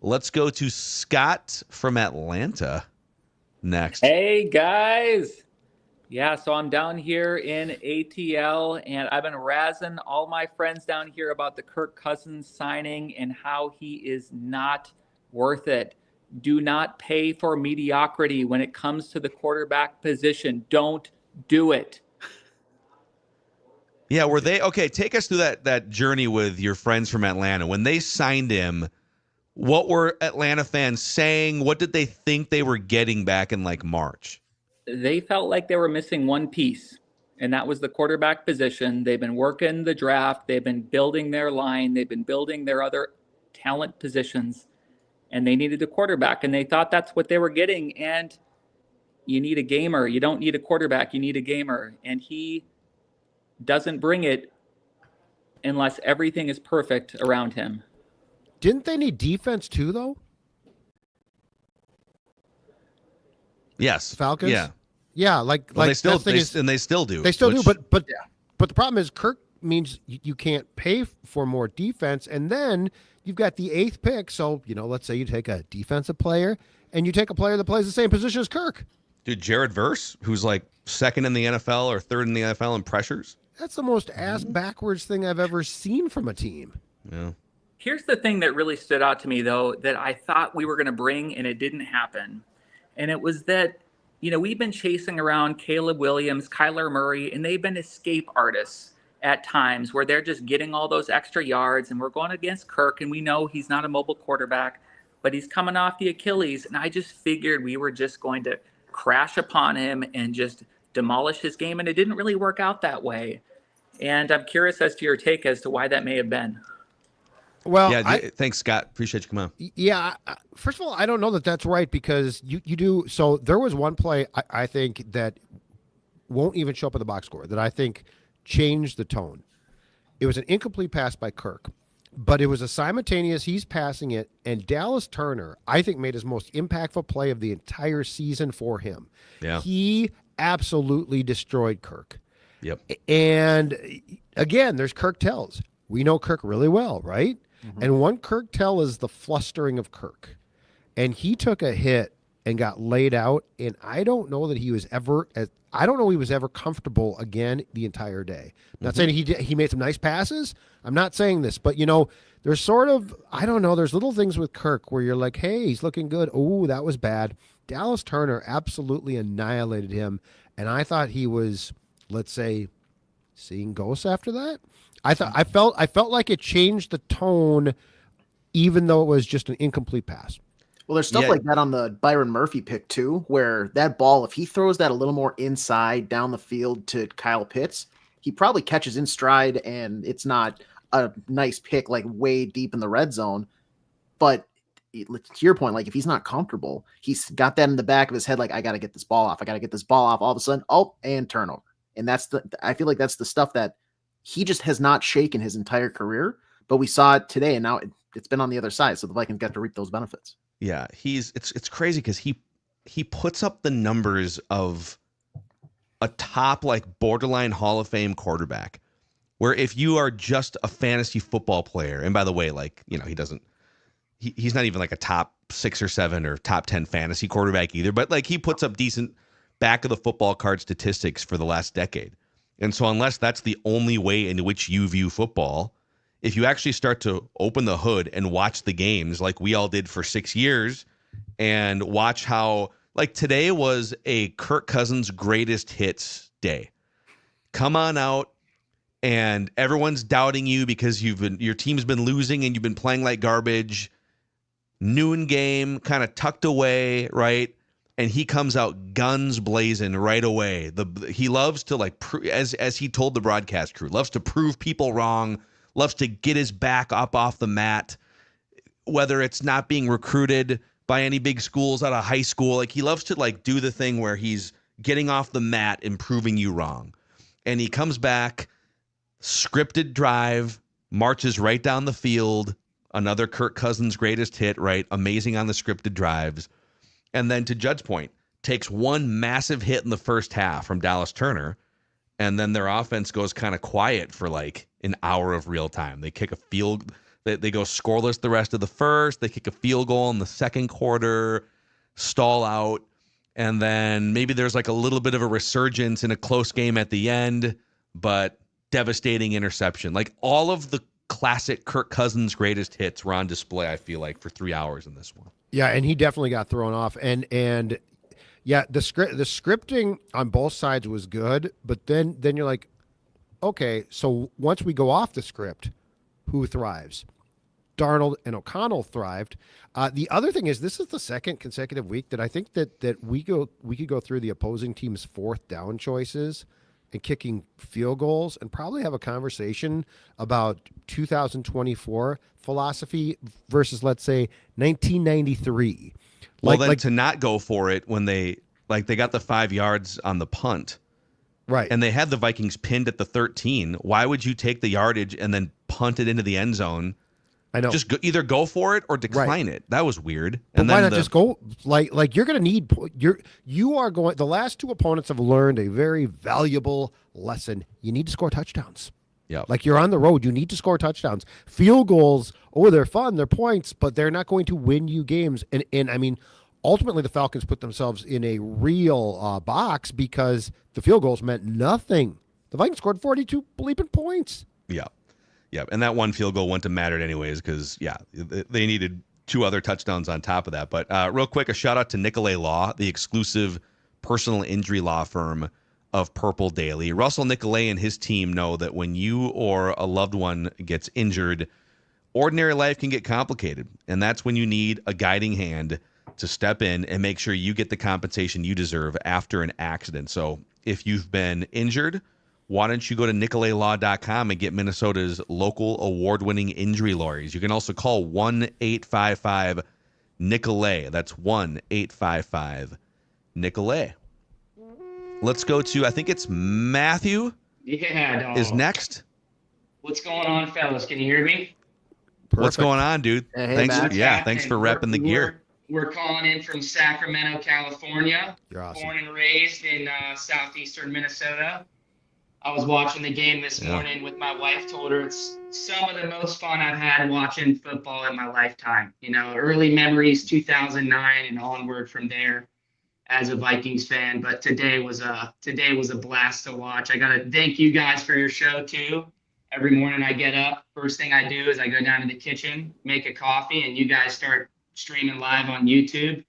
Let's go to Scott from Atlanta next. Hey guys. Yeah, so I'm down here in ATL, and I've been razzing all my friends down here about the Kirk Cousins signing and how he is not worth it. Do not pay for mediocrity when it comes to the quarterback position. Don't do it. Yeah, were they okay? Take us through that journey with your friends from Atlanta. When they signed him, what were Atlanta fans saying? What did they think they were getting back in like March? They felt like they were missing one piece, and that was the quarterback position. They've been working the draft. They've been building their line. They've been building their other talent positions, and they needed a quarterback, and they thought that's what they were getting. And you need a gamer. You don't need a quarterback. You need a gamer. And he doesn't bring it unless everything is perfect around him. Didn't they need defense too, though? Yes. Falcons? Yeah. Like they still that thing is, and they still do. They still do, but the problem is Kirk means you can't pay for more defense, and then you've got the 8th pick. So, let's say you take a defensive player and you take a player that plays the same position as Kirk. Dude, Jared Verse, who's like 2nd in the NFL or 3rd in the NFL in pressures. That's the most ass backwards thing I've ever seen from a team. Yeah. Here's the thing that really stood out to me, though, that I thought we were going to bring and it didn't happen. And it was that, we've been chasing around Caleb Williams, Kyler Murray, and they've been escape artists at times where they're just getting all those extra yards. And we're going against Kirk, and we know he's not a mobile quarterback, but he's coming off the Achilles. And I just figured we were just going to crash upon him and just demolish his game. And it didn't really work out that way. And I'm curious as to your take as to why that may have been. Well, thanks, Scott. Appreciate you coming on. Yeah. First of all, I don't know that that's right because you do. So there was one play I think that won't even show up in the box score that I think changed the tone. It was an incomplete pass by Kirk, but it was a simultaneous. He's passing it, and Dallas Turner, I think, made his most impactful play of the entire season for him. Yeah. He absolutely destroyed Kirk. Yep. And again, there's Kirk tells. We know Kirk really well, right? Mm-hmm. And one Kirk tell is the flustering of Kirk. And he took a hit and got laid out. And I don't know that he was ever comfortable again the entire day. I'm not saying he made some nice passes. I'm not saying this, but there's sort of, I don't know, there's little things with Kirk where you're like, hey, he's looking good. Oh, that was bad. Dallas Turner absolutely annihilated him. And I thought he was, let's say, seeing ghosts after that. I felt like it changed the tone, even though it was just an incomplete pass. Well, there's stuff like that on the Byron Murphy pick too, where that ball, if he throws that a little more inside down the field to Kyle Pitts, he probably catches in stride, and it's not a nice pick like way deep in the red zone. But to your point, like if he's not comfortable, he's got that in the back of his head, like I got to get this ball off. I got to get this ball off. All of a sudden, and turnover. And I feel like that's the stuff that he just has not shaken his entire career, but we saw it today, and now it's been on the other side, so the Vikings got to reap those benefits. Yeah, it's crazy because he puts up the numbers of a top like borderline Hall of Fame quarterback, where if you are just a fantasy football player, and by the way, like he's not even like a top 6 or 7 or top 10 fantasy quarterback either, but like he puts up decent back of the football card statistics for the last decade. And so unless that's the only way in which you view football, if you actually start to open the hood and watch the games like we all did for 6 years and watch how, like, today was a Kirk Cousins greatest hits day. Come on out, and everyone's doubting you because your team's been losing and you've been playing like garbage. Noon game, kind of tucked away, right? And he comes out guns blazing right away. He loves to, like, as he told the broadcast crew, loves to prove people wrong, loves to get his back up off the mat, whether it's not being recruited by any big schools out of high school. Like, he loves to, like, do the thing where he's getting off the mat and proving you wrong. And he comes back, scripted drive, marches right down the field, another Kirk Cousins greatest hit, right? Amazing on the scripted drives. And then, to Judd's point, takes one massive hit in the first half from Dallas Turner, and then their offense goes kind of quiet for like an hour of real time. They kick a field, they go scoreless the rest of the first, they kick a field goal in the second quarter, stall out, and then maybe there's like a little bit of a resurgence in a close game at the end, but devastating interception. Like, all of the classic Kirk Cousins greatest hits were on display, I feel like, for 3 hours in this one. Yeah, and he definitely got thrown off. And yeah, the scripting on both sides was good, but then you're like, okay, so once we go off the script, who thrives? Darnold and O'Connell thrived. The other thing is, this is the second consecutive week that I think that we could go through the opposing team's fourth down choices and kicking field goals and probably have a conversation about 2024 philosophy versus, let's say, 1993. Well, then to not go for it when they got the 5 yards on the punt. Right. And they had the Vikings pinned at the 13. Why would you take the yardage and then punt it into the end zone? I know. Just either go for it or decline it. That was weird. But And why then not just go? Like you're going to need you are going. The last two opponents have learned a very valuable lesson. You need to score touchdowns. Yeah. Like, you're on the road. You need to score touchdowns. Field goals, they're fun. They're points, but they're not going to win you games. And I mean, ultimately, the Falcons put themselves in a real box because the field goals meant nothing. The Vikings scored 42 bleeping points. Yeah. Yeah. And that one field goal wouldn't have mattered anyways because, yeah, they needed 2 other touchdowns on top of that. But real quick, a shout out to Nicolay Law, the exclusive personal injury law firm of Purple Daily. Russell Nicolay and his team know that when you or a loved one gets injured, ordinary life can get complicated. And that's when you need a guiding hand to step in and make sure you get the compensation you deserve after an accident. So if you've been injured, why don't you go to nicolaylaw.com and get Minnesota's local award-winning injury lawyers? You can also call 1-855-NICOLAY. That's 1-855-NICOLAY. Let's go to, I think it's Matthew is next. What's going on, fellas? Can you hear me? What's going on, dude? Hey, thanks Matt. thanks for repping the gear. We're calling in from Sacramento, California. You're awesome. Born and raised in southeastern Minnesota. I was watching the game this morning with my wife. Told her it's some of the most fun I've had watching football in my lifetime. You know, early memories, 2009 and onward from there as a Vikings fan. But today was a blast to watch. I got to thank you guys for your show too. Every morning I get up, first thing I do is I go down to the kitchen, make a coffee, and you guys start streaming live on YouTube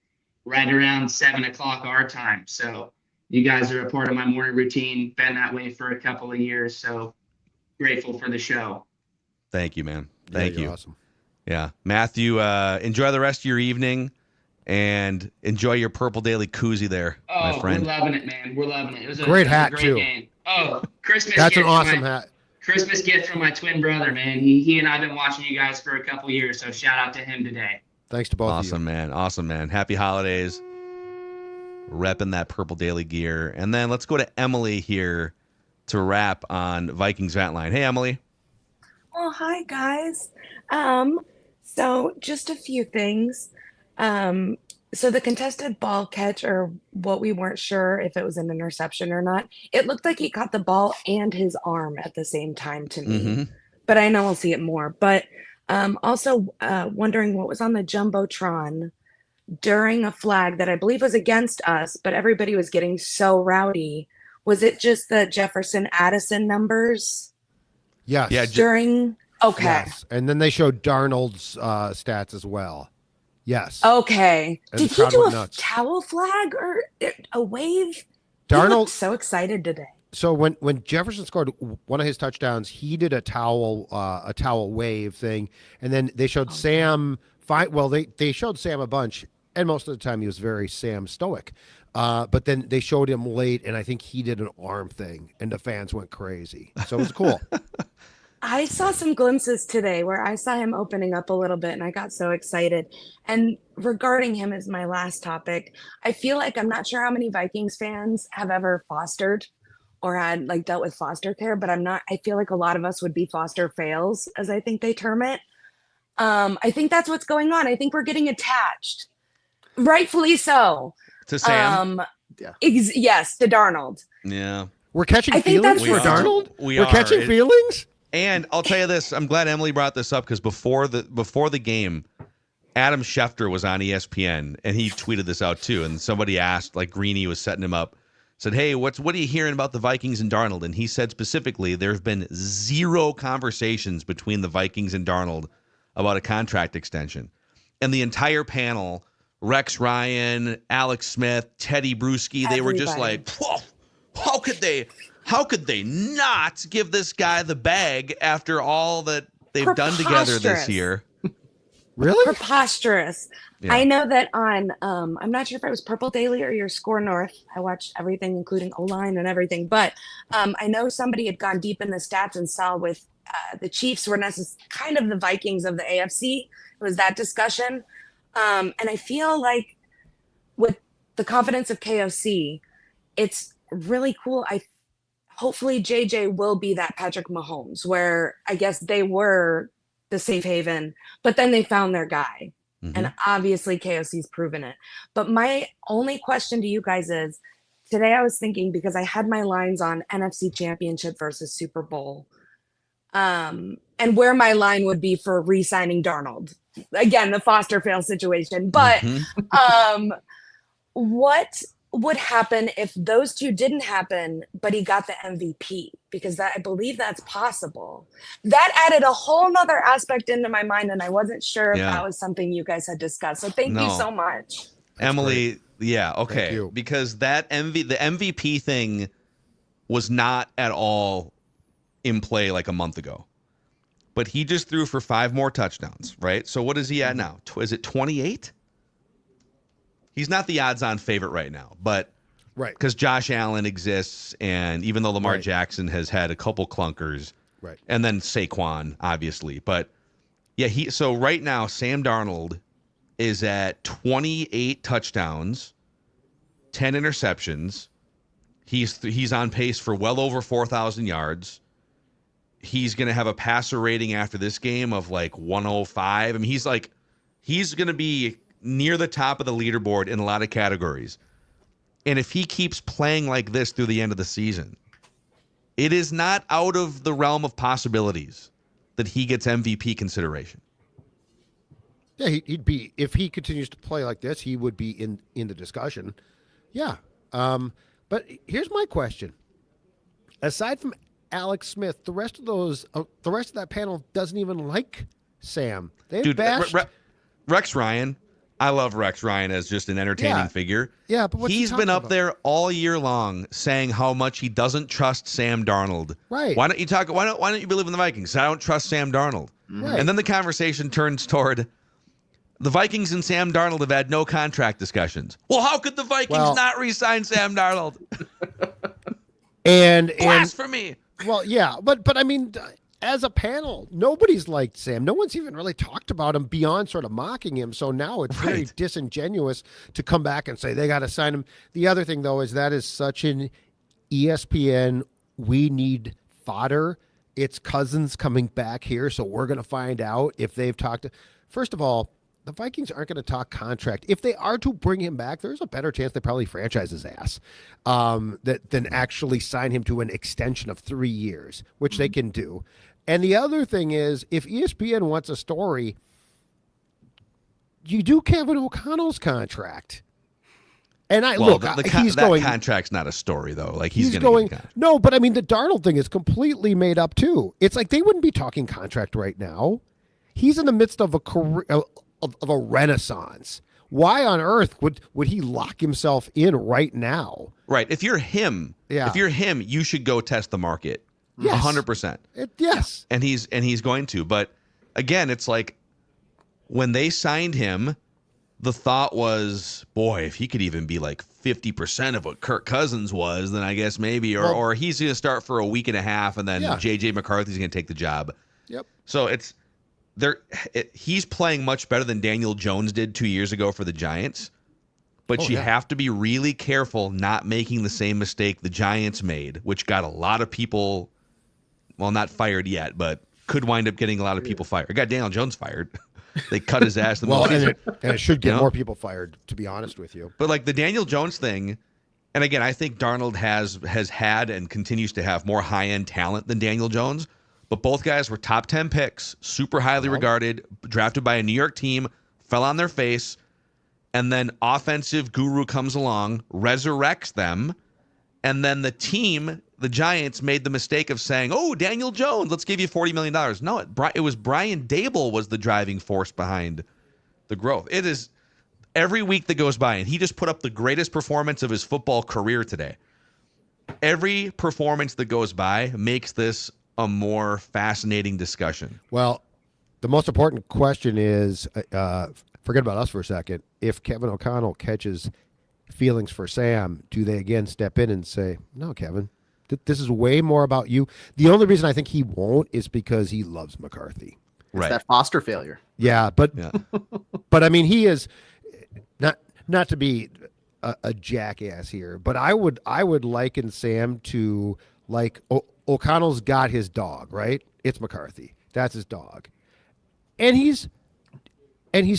right around 7 o'clock our time. So you guys are a part of my morning routine, been that way for a couple of years. So grateful for the show. Thank you, man. Thank you. Awesome. Yeah. Matthew, enjoy the rest of your evening and enjoy your Purple Daily koozie there, my friend. We're loving it, man. We're loving it. It was a Great hat, great too. game. Oh, Christmas That's gift an awesome from my- hat. Christmas gift from my twin brother, man. He and I have been watching you guys for a couple years, so shout out to him today. Thanks to both of you. Awesome, man. Awesome, man. Happy holidays. Repping that Purple Daily gear. And then let's go to Emily here to wrap on Vikings Vent Line. Hey, Emily. Oh, hi, guys. So just a few things. So the contested ball catch, or what we weren't sure if it was an interception or not, it looked like he caught the ball and his arm at the same time to me. But I know I'll see it more. But also wondering what was on the Jumbotron during a flag that I believe was against us, but everybody was getting so rowdy Was it just the Jefferson Addison numbers Yes. Yeah, during? Okay. Yes. And then they showed Darnold's stats as well. Yes. Okay. And Did the he crowd do went a nuts. towel flag or a wave? He Darnold- looked so excited today. So when Jefferson scored one of his touchdowns, he did a towel wave thing, and then they showed Sam. They showed Sam a bunch, and most of the time he was very Sam stoic. But then they showed him late, and I think he did an arm thing, and the fans went crazy. So it was cool. I saw some glimpses today where I saw him opening up a little bit and I got so excited. And regarding him as my last topic, I feel like I'm not sure how many Vikings fans have ever fostered or had like dealt with foster care, but I feel like a lot of us would be foster fails, as I think they term it. I think that's what's going on. I think we're getting attached, rightfully so. To Sam? Yes, to Darnold. Yeah. We're catching I think feelings that's for what- Darnold? We We're are. catching feelings? And I'll tell you this, I'm glad Emily brought this up because before the game, Adam Schefter was on ESPN and he tweeted this out too. And somebody asked, like Greeny was setting him up, said, "Hey, what are you hearing about the Vikings and Darnold?" And he said specifically, there have been 0 conversations between the Vikings and Darnold about a contract extension. And the entire panel, Rex Ryan, Alex Smith, Teddy Bruschi, they were just like, "Whoa, how could they not give this guy the bag after all that they've done together this year?" Really? Preposterous. Yeah. I know that on, I'm not sure if it was Purple Daily or your Score North. I watched everything, including O-line and everything. But I know somebody had gone deep in the stats and saw with the Chiefs were kind of the Vikings of the AFC. It was that discussion. And I feel like with the confidence of KOC, it's really cool. Hopefully JJ will be that Patrick Mahomes, where I guess they were the safe haven, but then they found their guy. And obviously KOC's proven it. But my only question to you guys is, today I was thinking, because I had my lines on NFC Championship versus Super Bowl, and where my line would be for re-signing Darnold. Again, the foster fail situation. But what would happen if those two didn't happen, but he got the MVP? Because I believe that's possible. That added a whole nother aspect into my mind, and I wasn't sure if that was something you guys had discussed. So thank you so much. Emily, yeah, okay. Because the MVP thing was not at all in play like a month ago. But he just threw for 5 more touchdowns, right? So what is he at now? Is it 28? He's not the odds-on favorite right now, but right, because Josh Allen exists, and even though Lamar Jackson has had a couple clunkers, right, and then Saquon, obviously, but yeah, so right now Sam Darnold is at 28 touchdowns, 10 interceptions. He's on pace for well over 4,000 yards. He's going to have a passer rating after this game of like 105. I mean, he's going to be near the top of the leaderboard in a lot of categories. And if he keeps playing like this through the end of the season, it is not out of the realm of possibilities that he gets MVP consideration. Yeah, he'd be, if he continues to play like this, he would be in the discussion. Yeah. But here's my question. Aside from Alex Smith, the rest of that panel doesn't even like Sam. They bashed Rex Ryan. I love Rex Ryan as just an entertaining figure. Yeah, but what's he's he been talking up about? there all year long saying how much he doesn't trust Sam Darnold. Right. Why don't you believe in the Vikings? I don't trust Sam Darnold. Right. And then the conversation turns toward the Vikings and Sam Darnold have had no contract discussions. Well, how could the Vikings not re-sign Sam Darnold? And blasphemy. Well, yeah, but I mean, as a panel, nobody's liked Sam. No one's even really talked about him beyond sort of mocking him. So now it's very disingenuous to come back and say they got to sign him. The other thing, though, is that is such an ESPN, we need fodder. It's Cousins coming back here, so we're going to find out if they've talked to. First of all, the Vikings aren't going to talk contract. If they are to bring him back, there's a better chance they probably franchise his ass than actually sign him to an extension of 3 years, which they can do. And the other thing is, if ESPN wants a story, you do Kevin O'Connell's contract. And he's that going. Contract's not a story though. Like He's gonna going. get a contract. No, but I mean the Darnold thing is completely made up too. It's like they wouldn't be talking contract right now. He's in the midst of a career of a renaissance. Why on earth would he lock himself in right now? Right. If you're him, you should go test the market. Yes. 100%. Yes. And he's going to. But again, it's like when they signed him, the thought was, boy, if he could even be like 50% of what Kirk Cousins was, then I guess maybe, or he's going to start for a week and a half, and then J.J. McCarthy's going to take the job. Yep. So he's playing much better than Daniel Jones did 2 years ago for the Giants. But you have to be really careful not making the same mistake the Giants made, which got a lot of people, well, not fired yet, but could wind up getting a lot of people fired. It got Daniel Jones fired. They cut his ass. And it should get more people fired, to be honest with you. But like the Daniel Jones thing, and again, I think Darnold has had and continues to have more high-end talent than Daniel Jones. But both guys were top 10 picks, super highly regarded, drafted by a New York team, fell on their face, and then offensive guru comes along, resurrects them, and then the team, the Giants, made the mistake of saying, oh, Daniel Jones, let's give you $40 million. No, it was Brian Dable was the driving force behind the growth. It is every week that goes by, and he just put up the greatest performance of his football career today. Every performance that goes by makes this a more fascinating discussion. Well, the most important question is, forget about us for a second. If Kevin O'Connell catches feelings for Sam, do they again step in and say, no, Kevin, this is way more about you? The only reason I think he won't is because he loves McCarthy. It's that Foster failure. Yeah, but I mean, he is not to be a jackass here, but I would liken Sam to like O'Connell's got his dog, right? It's McCarthy. That's his dog. And he's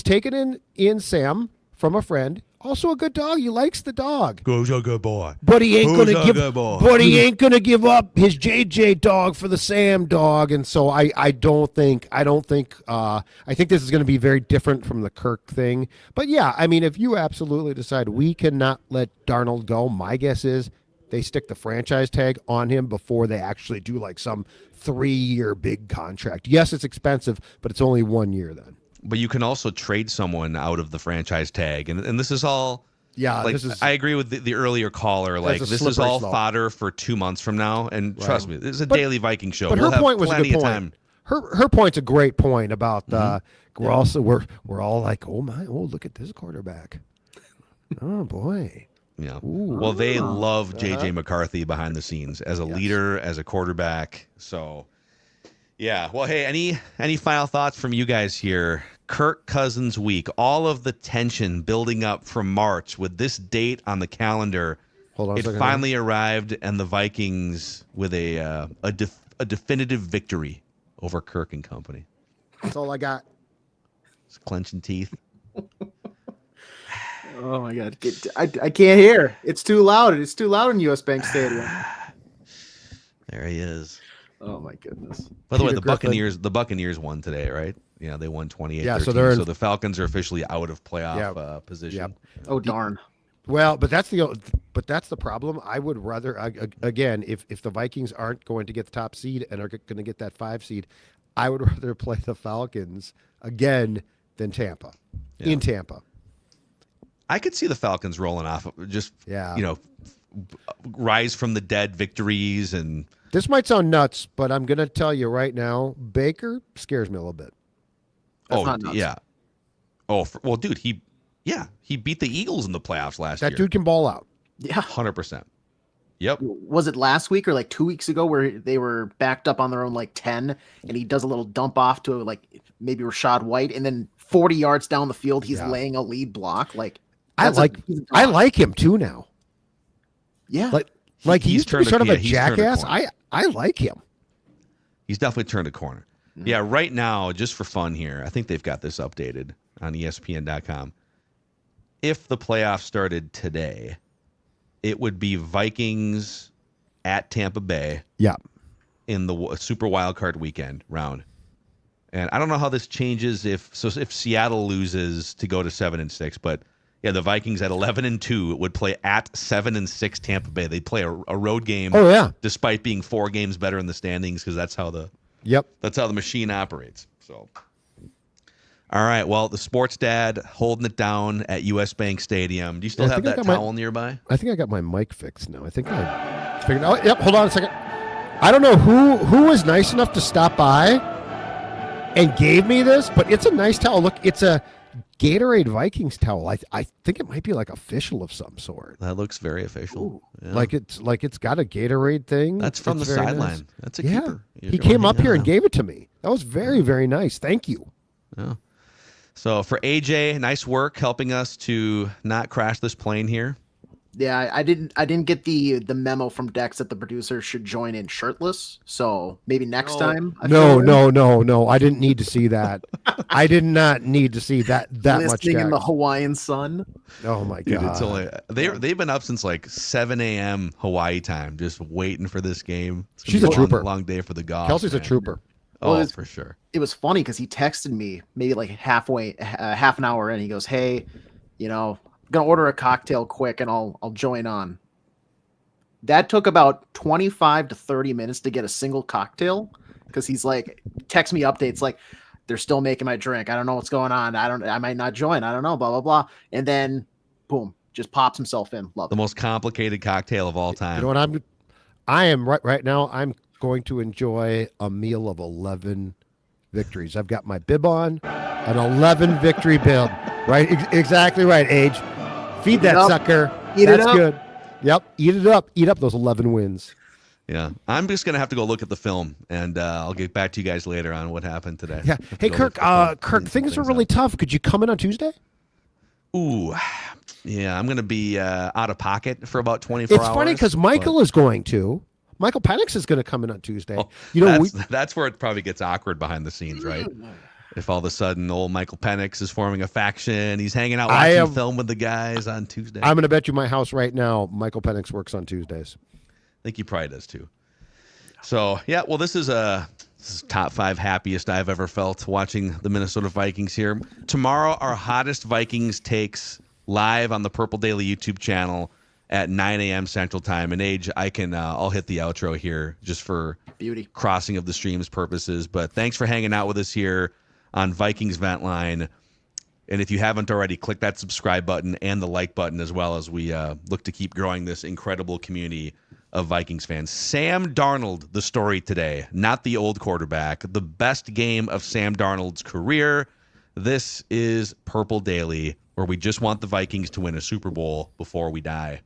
taken in Sam from a friend. Also a good dog. He likes the dog. Who's a good boy? But he ain't gonna give up his JJ dog for the Sam dog. And so I think this is gonna be very different from the Kirk thing. But yeah, I mean, if you absolutely decide we cannot let Darnold go, my guess is they stick the franchise tag on him before they actually do like some 3-year big contract. Yes, it's expensive, but it's only 1 year then. But you can also trade someone out of the franchise tag. And this is all, I agree with the earlier caller. Like, this is all fodder for 2 months from now. And trust me, this is a daily Viking show. But her point was a good point. Her point's a great point about we're all like, oh look at this quarterback. Oh boy. Yeah. Ooh. Well, they love J.J. McCarthy behind the scenes as a leader, as a quarterback. So, yeah. Well, hey, any final thoughts from you guys here? Kirk Cousins week, all of the tension building up from March with this date on the calendar. Hold on a second. Finally arrived, and the Vikings with a definitive victory over Kirk and company. That's all I got. It's clenching teeth. Oh my God! I can't hear. It's too loud. It's too loud in US Bank Stadium. There he is. Oh my goodness! By the way, the Buccaneers won today, right? Yeah, they won 28-13. Yeah, so the Falcons are officially out of playoff position. Yep. Oh darn! Well, but that's the problem. I would rather again, if the Vikings aren't going to get the top seed and are going to get that 5 seed, I would rather play the Falcons again than Tampa. In Tampa. I could see the Falcons rolling off, just rise from the dead victories. And this might sound nuts, but I'm going to tell you right now, Baker scares me a little bit. That's not nuts. Yeah. Oh, well, dude, he beat the Eagles in the playoffs last year. That dude can ball out. Yeah, 100%. Yep. Was it last week or like 2 weeks ago where they were backed up on their own like 10, and he does a little dump off to like maybe Rashad White, and then 40 yards down the field he's laying a lead block like. I like him too now. Yeah, like he's sort of a jackass. I like him. He's definitely turned a corner. Mm-hmm. Yeah, right now, just for fun here, I think they've got this updated on ESPN.com. If the playoffs started today, it would be Vikings at Tampa Bay. Yeah, in the Super Wildcard Weekend round. And I don't know how this changes if Seattle loses to go to 7-6, but Yeah, the Vikings at 11-2 would play at 7-6 Tampa Bay. They'd play a road game. Oh, yeah. Despite being 4 games better in the standings, because that's how the machine operates. So, all right. Well, the sports dad holding it down at US Bank Stadium. Do you still have that towel nearby? I think I got my mic fixed now. I think I figured out. Yep. Hold on a second. I don't know who was nice enough to stop by and gave me this, but it's a nice towel. Look, it's a Gatorade Vikings towel. I think it might be like official of some sort. That looks very official. Yeah. Like it's got a Gatorade thing. That's from the sideline. Nice. That's a keeper. He came up here and gave it to me. That was very, very nice. Thank you. Yeah. So for AJ, nice work helping us to not crash this plane here. Yeah, I didn't get the memo from Dex that the producer should join in shirtless. So maybe next time. No. I didn't need to see that. I did not need to see that much. Listening in the Hawaiian sun. Oh my Dude, god! it's only they've been up since like 7 a.m. Hawaii time, just waiting for this game. She's a trooper. Long day for the golf. Kelsey's a trooper. Oh, for sure. It was funny because he texted me maybe like half an hour in. He goes, "Hey, gonna order a cocktail quick and I'll join on." That took about 25 to 30 minutes to get a single cocktail because he's like, text me updates like, they're still making my drink. I don't know what's going on. I might not join. I don't know, blah, blah, blah. And then boom, just pops himself in. Love the it. most complicated cocktail of all time. You know what I am right now. I'm going to enjoy a meal of 11 victories. I've got my bib on, an 11 victory bib. Right, exactly right. Age. Feed that sucker. That's good. Yep. Eat it up. Eat up those 11 wins. Yeah. I'm just going to have to go look at the film, and I'll get back to you guys later on what happened today. Yeah. Hey, Kirk, things are really tough. Could you come in on Tuesday? Ooh. Yeah, I'm going to be out of pocket for about 24 hours. It's funny because Michael is going to. Michael Penix is going to come in on Tuesday. Oh, that's where it probably gets awkward behind the scenes, right? If all of a sudden old Michael Penix is forming a faction, he's hanging out watching film with the guys on Tuesday. I'm going to bet you my house right now, Michael Penix works on Tuesdays. I think he probably does too. So, yeah, well, this is top 5 happiest I've ever felt watching the Minnesota Vikings here. Tomorrow, our hottest Vikings takes live on the Purple Daily YouTube channel at 9 a.m. Central Time. And Age, I'll hit the outro here just for beauty crossing of the streams purposes. But thanks for hanging out with us here on Vikings Vent Line. And if you haven't already, click that subscribe button and the like button as well as we look to keep growing this incredible community of Vikings fans. Sam Darnold, the story today, not the old quarterback, the best game of Sam Darnold's career. This is Purple Daily, where we just want the Vikings to win a Super Bowl before we die.